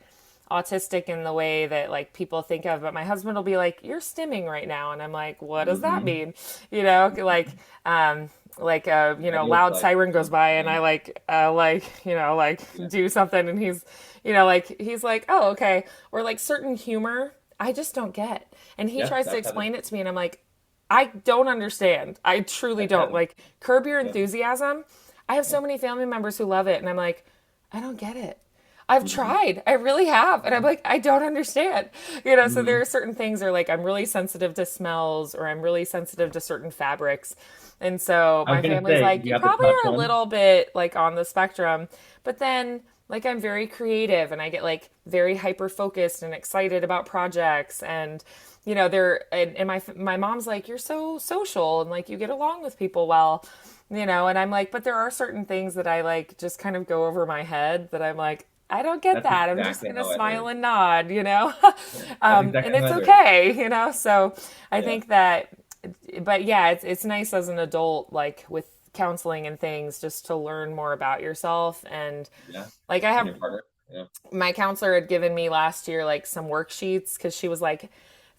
autistic in the way that like people think of, but my husband will be like, "You're stimming right now." And I'm like, "What does that Mm-hmm. mean?" You know, like It's loud like siren goes by and I like yeah, do something and he's like, "Oh, okay." Or like certain humor I just don't get. And he yeah, tries to that's Heather. explain it to me and I'm like, I don't understand. I truly That's don't. Heather. Like Curb Your Yeah, Enthusiasm. I have yeah. so many family members who love it and I'm like, I don't get it. I've Mm-hmm. tried. I really have. And I'm like, I don't understand. So Mm-hmm. there are certain things are like I'm really sensitive to smells or I'm really sensitive to certain fabrics. And so I was my gonna family's say like, you you have the probably touch are a one. little bit like on the spectrum. But then like I'm very creative and I get like very hyper focused and excited about projects and and my mom's like, you're so social and like you get along with people well, and I'm like, but there are certain things that I like just kind of go over my head that I'm like, I don't get That's that. I'm just exactly gonna how Heather smile is. and nod, Yeah. That's and exactly how it's Heather is. okay, So I Yeah. think that, but yeah, it's nice as an adult, like with counseling and things, just to learn more about yourself and Yeah. like I And have your partner. Yeah. my counselor had given me last year like some worksheets because she was like,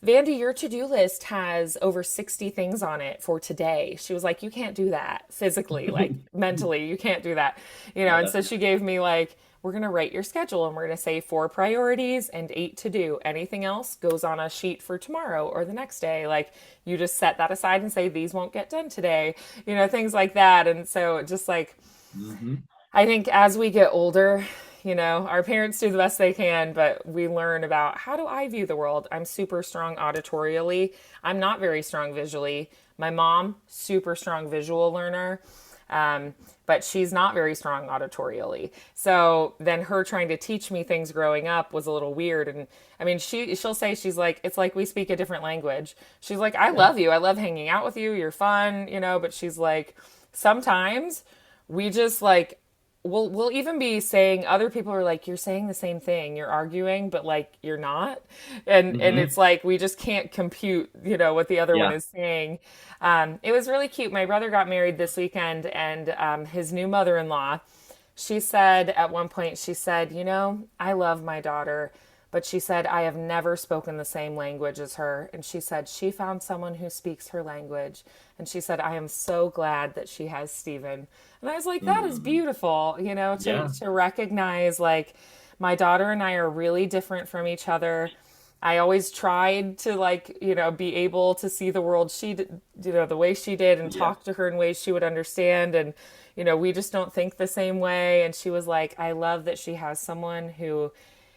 Vandy, your to-do list has over 60 things on it for today. She was like, you can't do that physically, like mentally, you can't do that. Yeah, And that's so she gave me like, we're going to write your schedule and we're going to say 4 priorities and 8 to do. Anything else goes on a sheet for tomorrow or the next day. Like you just set that aside and say, these won't get done today, things like that. And so just like, mm-hmm. I think as we get older, our parents do the best they can, but we learn about how do I view the world. I'm super strong auditorially. I'm not very strong visually. My mom, super strong visual learner, but she's not very strong auditorially. So then her trying to teach me things growing up was a little weird. And I mean, she'll say she's like, it's like we speak a different language. She's like, I Yeah. love you. I love hanging out with you. You're fun, but she's like, sometimes we just like we'll even be saying, other people are like, you're saying the same thing, you're arguing, but like you're not. And Hmm. it's like we just can't compute, what the other one Yeah. is saying. It was really cute. My brother got married this weekend, and his new mother-in-law, she said at one point, she said, I love my daughter, but she said, I have never spoken the same language as her. And she said, she found someone who speaks her language. And she said, I am so glad that she has Stephen. And I was like, that is Mm. beautiful, Yeah. to recognize like my daughter and I are really different from each other. I always tried to like, be able to see the world she did, the way she did, and Yeah. talk to her in ways she would understand. And, we just don't think the same way. And she was like, I love that she has someone who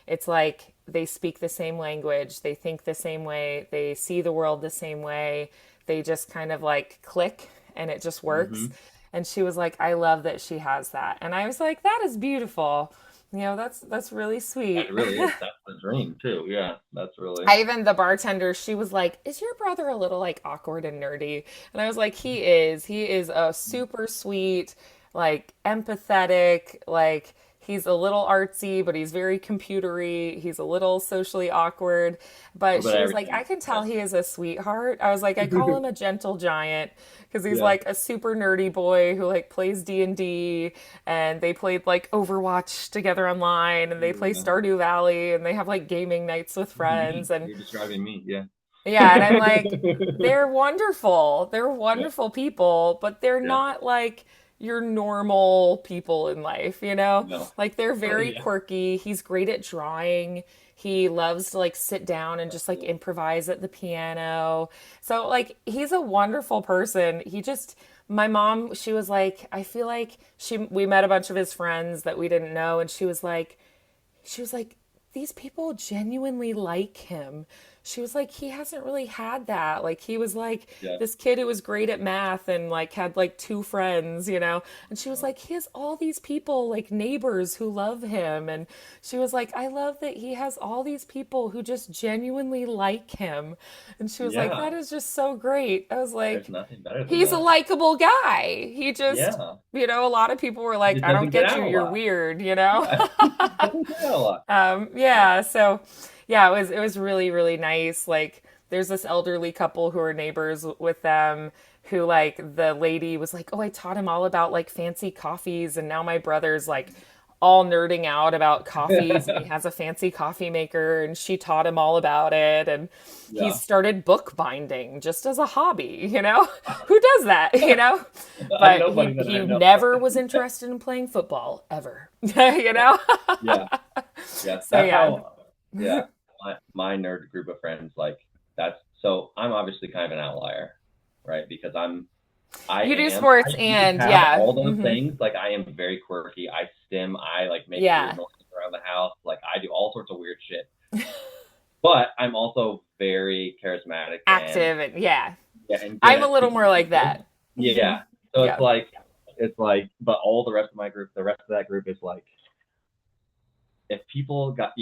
it's like they speak the same language, they think the same way, they see the world the same way. They just kind of like click and it just works. Hmm. And she was like, I love that she has that. And I was like, that is beautiful. That's really That sweet. really is. That's the dream too. Yeah. That's really. I even the bartender, she was like, "Is your brother a little like awkward and nerdy?" And I was like, "He is. He is a super sweet, like empathetic, like he's a little artsy, but he's very computery. He's a little socially awkward." A But little bit she of was like, "I everything. can tell Yeah. he is a sweetheart." I was like, "I call him a gentle giant because he's Yeah. like a super nerdy boy who like plays D&D, and they played like Overwatch together online, and they play Yeah. Stardew Valley, and they have like gaming nights with friends." Me. And You're describing me. Yeah. yeah, and I'm like, they're wonderful. They're Yeah. wonderful people, but they're Yeah. not like your normal people in life, you know? No. Like they're very Yeah. quirky. He's great at drawing. He loves to like sit down and That's just like cool. improvise at the piano. So like he's a wonderful person. He just my mom, she was like, I feel like we met a bunch of his friends that we didn't know, and she was like, these people genuinely like him. She was like, he hasn't really had that. Like, he was like Yeah. this kid who was great at math and like had like two friends. And she was Uh, like, he has all these people, like neighbors who love him. And she was like, I love that he has all these people who just genuinely like him. And she was like, that yeah. is just so great. I was There's like, nothing better than he's a that. likable guy. He just, Yeah. a lot of people were He like, just I don't doesn't get get you. out a You're lot. weird. Yeah. Doesn't get out a lot. Yeah, so yeah, it was really really nice. Like there's this elderly couple who are neighbors with them, who like the lady was like, "Oh, I taught him all about like fancy coffees, and now my brother's like all nerding out about coffees, and he has a fancy coffee maker, and she taught him all about it, and he's Yeah. started bookbinding just as a hobby. Who does that? But Nobody that he I know. never was interested in playing football ever. you know Yeah. Yeah. so That's yeah. how, yeah. My nerd group of friends, like, that's so I'm obviously kind of an outlier, right? Because You do sports I do and have yeah. all those things. Like, I am very quirky. I stim. I like make weird Yeah. noises around the house. Like, I do all sorts of weird shit. But I'm also very charismatic and Active and yeah. yeah, and good I'm a at little keeping more like people. that. Yeah. So Yeah. but all the rest of my group, the rest of that group is like, if people got,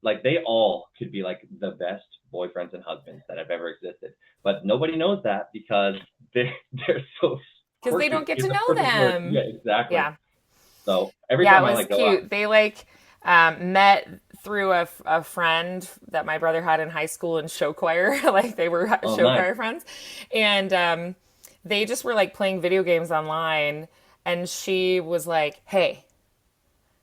like they all could be like the best boyfriends and husbands that have ever existed, but nobody knows that because they're so Because they don't quirky. get It's to a know perfect word. Yeah, them. exactly. Yeah. So every Yeah, time it I was like go out, cute. They like met through a friend that my brother had in high school in show choir. Like they were oh show nice, choir friends. And they just were like playing video games online. And she was like, hey,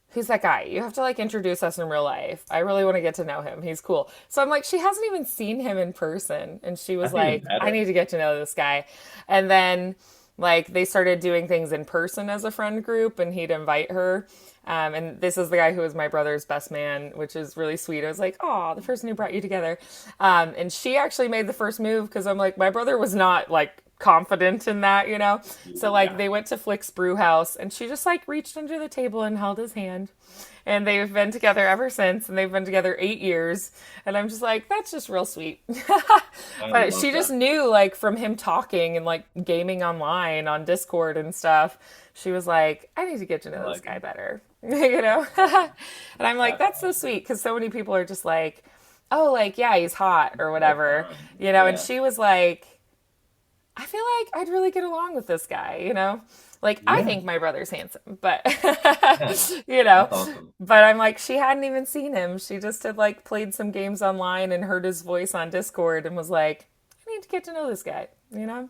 who's that guy? You have to like introduce us in real life. I really want to get to know him. He's cool. So I'm like, she hasn't even seen him in person. And she was that's even like, I better. need to get to know this guy. And then like they started doing things in person as a friend group, and he'd invite her. And this is the guy who was my brother's best man, which is really sweet. I was like, oh, the person who brought you together. And she actually made the first move because I'm like, my brother was not like confident in that. So like Yeah, they went to Flick's brew house, and she just like reached under the table and held his hand. And they've been together ever since, and they've been together 8 years. And I'm just like, that's just real sweet. I But love she just that. knew, like, from him talking and like gaming online on Discord and stuff, she was like, I need to get to I know this like guy it. better. And I'm like, That's that's so awesome. sweet because so many people are just like, oh, like, yeah, he's hot or So whatever, fun. and Yeah. she was like, I feel like I'd really get along with this guy. Like, I Yeah, think my brother's handsome, but yeah, you that's know, awesome. but I'm like, she hadn't even seen him. She just had like played some games online and heard his voice on Discord and was like, I need to get to know this guy, you know?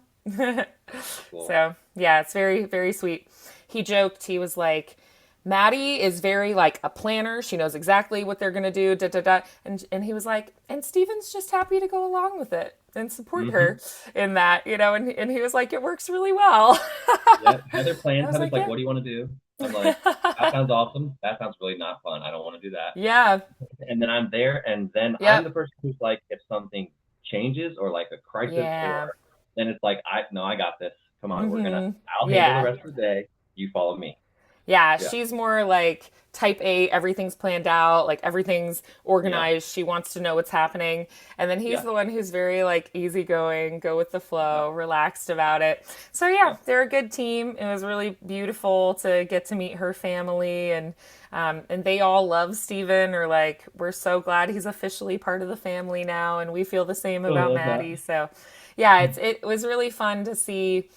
Cool. So, yeah, it's very, very sweet. He joked, he was like, Maddie is very like a planner. She knows exactly what they're gonna do. Da da da. And he was like, and Steven's just happy to go along with it and support her Hmm. in that, you know. And he was like, it works really well. Yeah, Heather I plans. was Heather's like, like, yeah, "What do you want to do?" I'm like, "That sounds awesome. That sounds really not fun. I don't want to do that." yeah, And then I'm there, and then I'm yep, the person who's like, if something changes or like a crisis, yeah, or then it's like, I no, I got this. Come on, mm-hmm, I'll handle the yeah. rest of the day. You follow me. Yeah, Yeah. she's more like type A, everything's planned out, like everything's Yeah. organized. She wants to know what's happening. And then he's Yeah. the one who's very like easygoing, go with the Yeah. flow, relaxed about it. So yeah, Yeah. they're a good team. It was really beautiful to get to meet her family and they all love Steven or like we're so glad he's officially part of the family now and we feel the same I about love that. Maddie. So yeah, it was really fun to see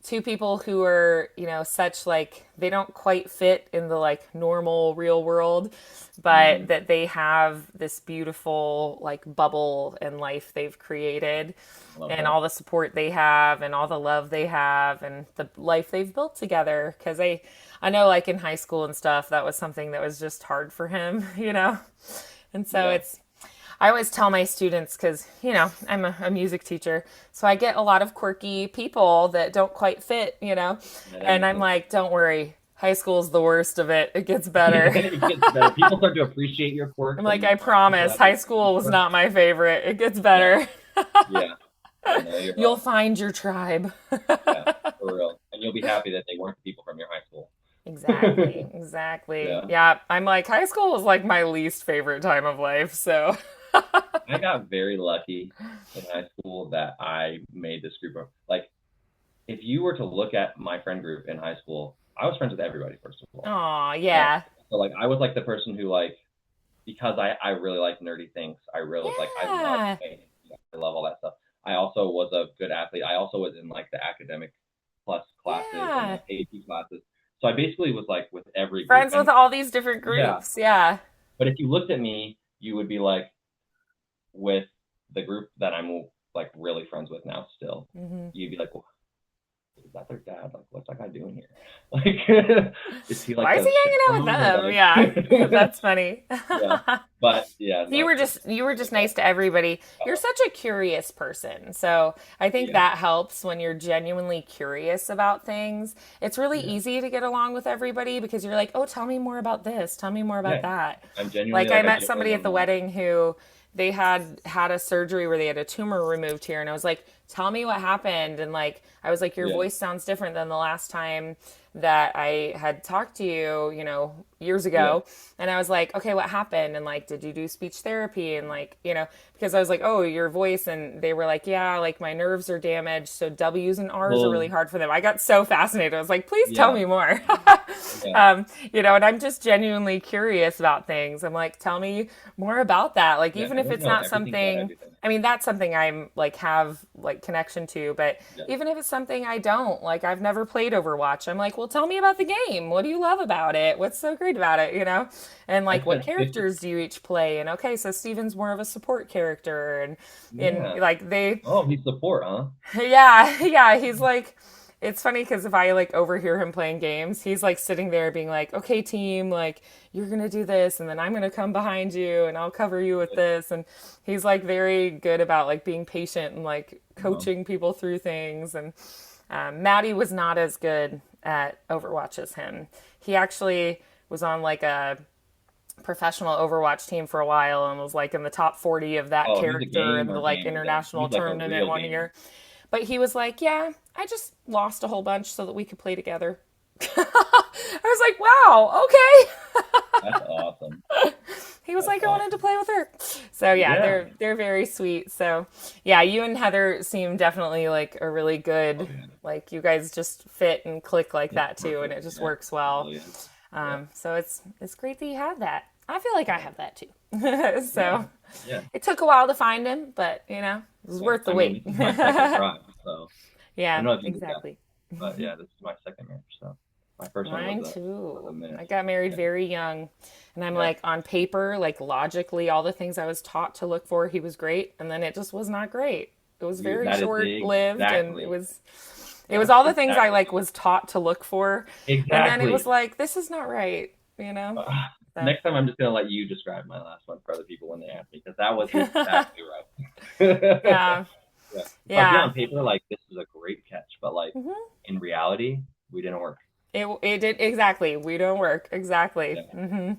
two people who are, you know, such like they don't quite fit in the like normal real world, but Hmm. that they have this beautiful like bubble in life they've created I love and that. all the support they have and all the love they have and the life they've built together because I know like in high school and stuff that was something that was just hard for him, you know. And so Yeah. it's I always tell my students because, you know, I'm a music teacher. So I get a lot of quirky people that don't quite fit, you know. Yeah, that And makes I'm sense. like, don't worry. High school's the worst of it. It gets better. It gets better. People start to appreciate your I'm quirks, like, and I people promise. have to High accept your school was quirks. not my favorite. It gets Yeah. better. Yeah. Yeah. No, you're You'll right. find your tribe. Yeah. For real. And you'll be happy that they weren't the people from your high school. Exactly. Exactly. Yeah. Yeah. I'm like, high school was like my least favorite time of life. So, I got very lucky in high school that I made this group of like, if you were to look at my friend group in high school, I was friends with everybody first of all. oh, And yeah. so like I was like the person who like, because I really like nerdy things. I really like I love Yeah. painting. I love all that stuff. I also was a good athlete. I also was in like the academic plus classes and Yeah. like AP classes. So I basically was like with every group. Friends with And all these different yeah, groups. Yeah. but if you looked at me, you would be like with the group that I'm like really friends with now still. Hmm. You'd be like, well, is that their dad? Like, what's that guy doing here? Like, is he like Why is a he hanging out with chaperone or them? Yeah, like? that's funny. Yeah, but yeah, You no, were it's just you were just like that. nice to everybody. You're Uh, such a curious person. So I think yeah, that helps when you're genuinely curious about things. It's really yeah, easy to get along with everybody because you're like, oh, tell me more about this. Tell me more about yeah. that. I'm genuinely Like I like I met genuinely somebody at want to the know. wedding who they had a surgery where they had a tumor removed here and I was like, tell me what happened and like I was like your Yeah. voice sounds different than the last time that I had talked to you, you know, years Yeah. ago. And I was like, okay, what happened? And like, did you do speech therapy? And like, you know, because I was like, oh, your voice. And they were like, yeah, like my nerves are damaged. So W's and R's are really Well, hard for them. I got so fascinated. I was like, please tell yeah, me more. yeah, You know, and I'm just genuinely curious about things. I'm like, tell me more about that. Like, yeah. even I if want to it's know not everything about something, everything. I mean, that's something I'm like have like connection to, but Yeah. even if it's something I don't, like I've never played Overwatch, I'm like, well, tell me about the game. What do you love about it? What's so great about it? You know? And I like, what spent 50. characters do you each play? And okay, so Steven's more of a support character, and Yeah. like they, Oh, he's support, huh? yeah, yeah, he's like, it's funny because if I like overhear him playing games, he's like sitting there being like, okay, team, like you're gonna do this, and then I'm gonna come behind you and I'll cover you with this. And he's like very good about like being patient and like Uh-huh. coaching people through things. And Maddie was not as good at Overwatch as him. He actually was on like a professional Overwatch team for a while and was like in the top 40 of that Oh, he's a character in the like gamer then. international He's like a tournament real one gamer. year. But he was like, yeah, I just lost a whole bunch so that we could play together. I was like, wow, That's awesome. okay. He was That's like, I wanted to awesome. play with her. So yeah, Yeah. they're very sweet. So yeah, you and Heather seem definitely like a really Oh good yeah. like you guys just fit and click like Yeah. that too, and Perfect. it just Yeah. works It well. really is. Yeah. So it's great that you have that. I feel like I Yeah. have that too. Yeah. So Yeah. it took a while to find him, but you know, it was Yeah. worth the I mean, wait. this is my second try, so I Yeah, know if you did that. exactly. But yeah, this is my second marriage. So my first one Mine was a too. I ministry. got married Yeah, very young. And I'm yeah. like, on paper, like logically, all the things I was taught to look for, he was great. And then it just was not great. It was very That is short lived, and exactly. it was Yeah, all the things I exactly. like was taught to look for. And then it was Exactly. like, this is not right, you know? Uh, So Next time, I'm just gonna let you describe my last one for other people when they ask me because that was exactly right. yeah. Yeah. But yeah, Yeah. on paper, like this is a great catch, but like Hmm. in reality, we didn't work. It did exactly. We don't work. Exactly. Yeah,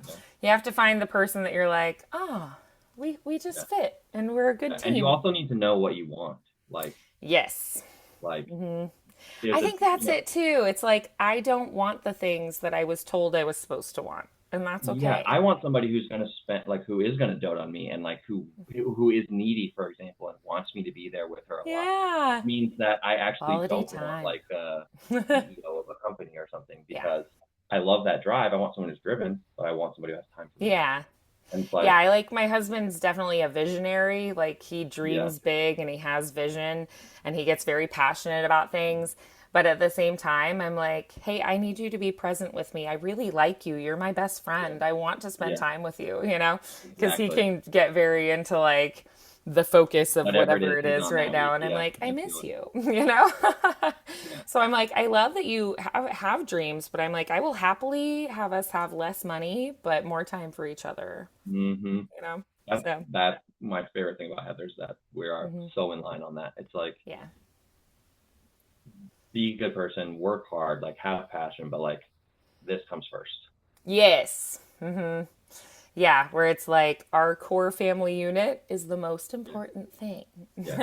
yeah, You have to find the person that you're like, oh, we yeah, just fit and we're a good yeah. And you team. also need to know what you want. Like, Yes. like I there's a think that's it too. It's like I don't want the things that I was told I was supposed to want, and that's yeah, okay. I want somebody who's gonna spend like who is gonna dote on me and like who is needy, for example, and wants me to be there with her a lot. Which Yeah. means that I actually Quality don't want time. like a CEO of a company or something Yeah. because I love that drive. I want someone who's driven, but I want somebody who has time for me. Yeah. And it's Yeah, like, I like my husband's definitely a visionary. Like he yeah, dreams big and he has vision and he gets very passionate about things. But at the same time, I'm like, hey, I need you to be present with me. I really like you. You're my best yeah, friend. I want to spend yeah, time with you, you know? Because he exactly. can get very into like the focus of Whatever it whatever is it he's is on right that now. week, And I'm yeah, like, I I feel miss it. you, you know? Yeah, So I'm like, I love that you have dreams, but I'm like, I will happily have us have less money, but more time for each other, hmm you know? that's So, that's my favorite thing about Heather is that we are hmm, so in line on that. It's like yeah. be a good person, work hard, like have passion, but like this comes first. Yes. Yeah, where it's like our core family unit is the most Yeah, important thing. yeah,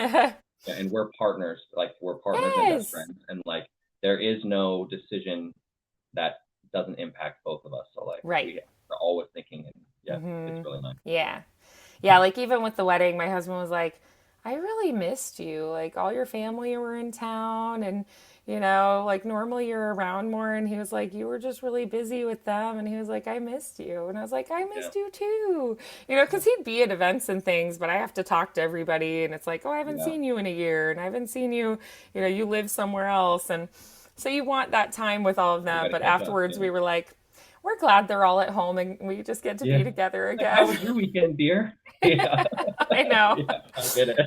yeah. And we're partners, like we're partners and best Yes. friends, and like there is no decision that doesn't impact both of us. So like Right. we are always thinking, and yeah, it's really nice. Yeah. Yeah, like even with the wedding, my husband was like, I really missed you. Like all your family were in town and like normally you're around more and he was like, you were just really busy with them and he was like, I missed you. And I was like, I Yeah, missed you too. yeah, Cuz he'd be at events and things, but I have to talk to everybody and it's like, "Oh, I haven't yeah. seen you in a year and I haven't seen you, you live somewhere else." And so you want that time with all of We them, got to but catch up. afterwards Yeah, we were like, we're glad they're all at home and we just get to be yeah. together Like, how again. was your weekend, dear? Yeah, I know. yeah. I get it.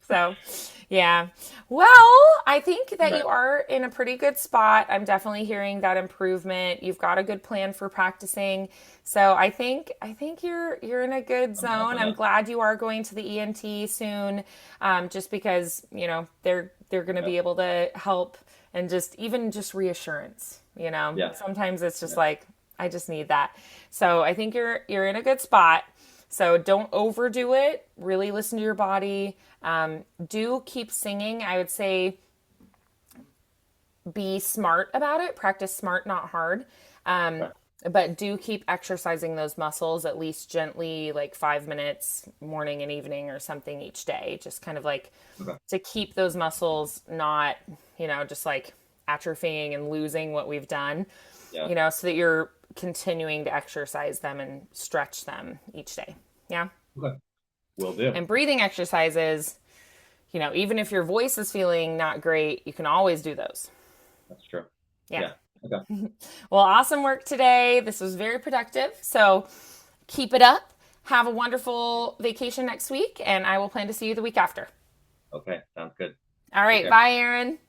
So, yeah. Well, I think that Right. you are in a pretty good spot. I'm definitely hearing that improvement. You've got a good plan for practicing. So, I think you're in a good I'm zone. loving I'm it. glad you are going to the ENT soon, just because they're going to Yeah, be able to help and just even just reassurance. yeah, Sometimes it's just yeah. like I just need that. So, I think you're in a good spot. So don't overdo it. Really listen to your body. Do keep singing. I would say be smart about it. Practice smart, not hard. Um, Okay, but do keep exercising those muscles at least gently, like 5 minutes morning and evening or something each day. Just kind of like okay. to keep those muscles not, just like atrophying and losing what we've done, Yeah, so that you're continuing to exercise them and stretch them each day. Yeah. okay. Will do. And breathing exercises, even if your voice is feeling not great, you can always do those. That's true. Yeah. Yeah. Okay. Well, awesome work today. This was very productive. So keep it up. Have a wonderful vacation next week, and I will plan to see you the week after. Okay. Sounds good. All Take right. care. Bye, Aaron.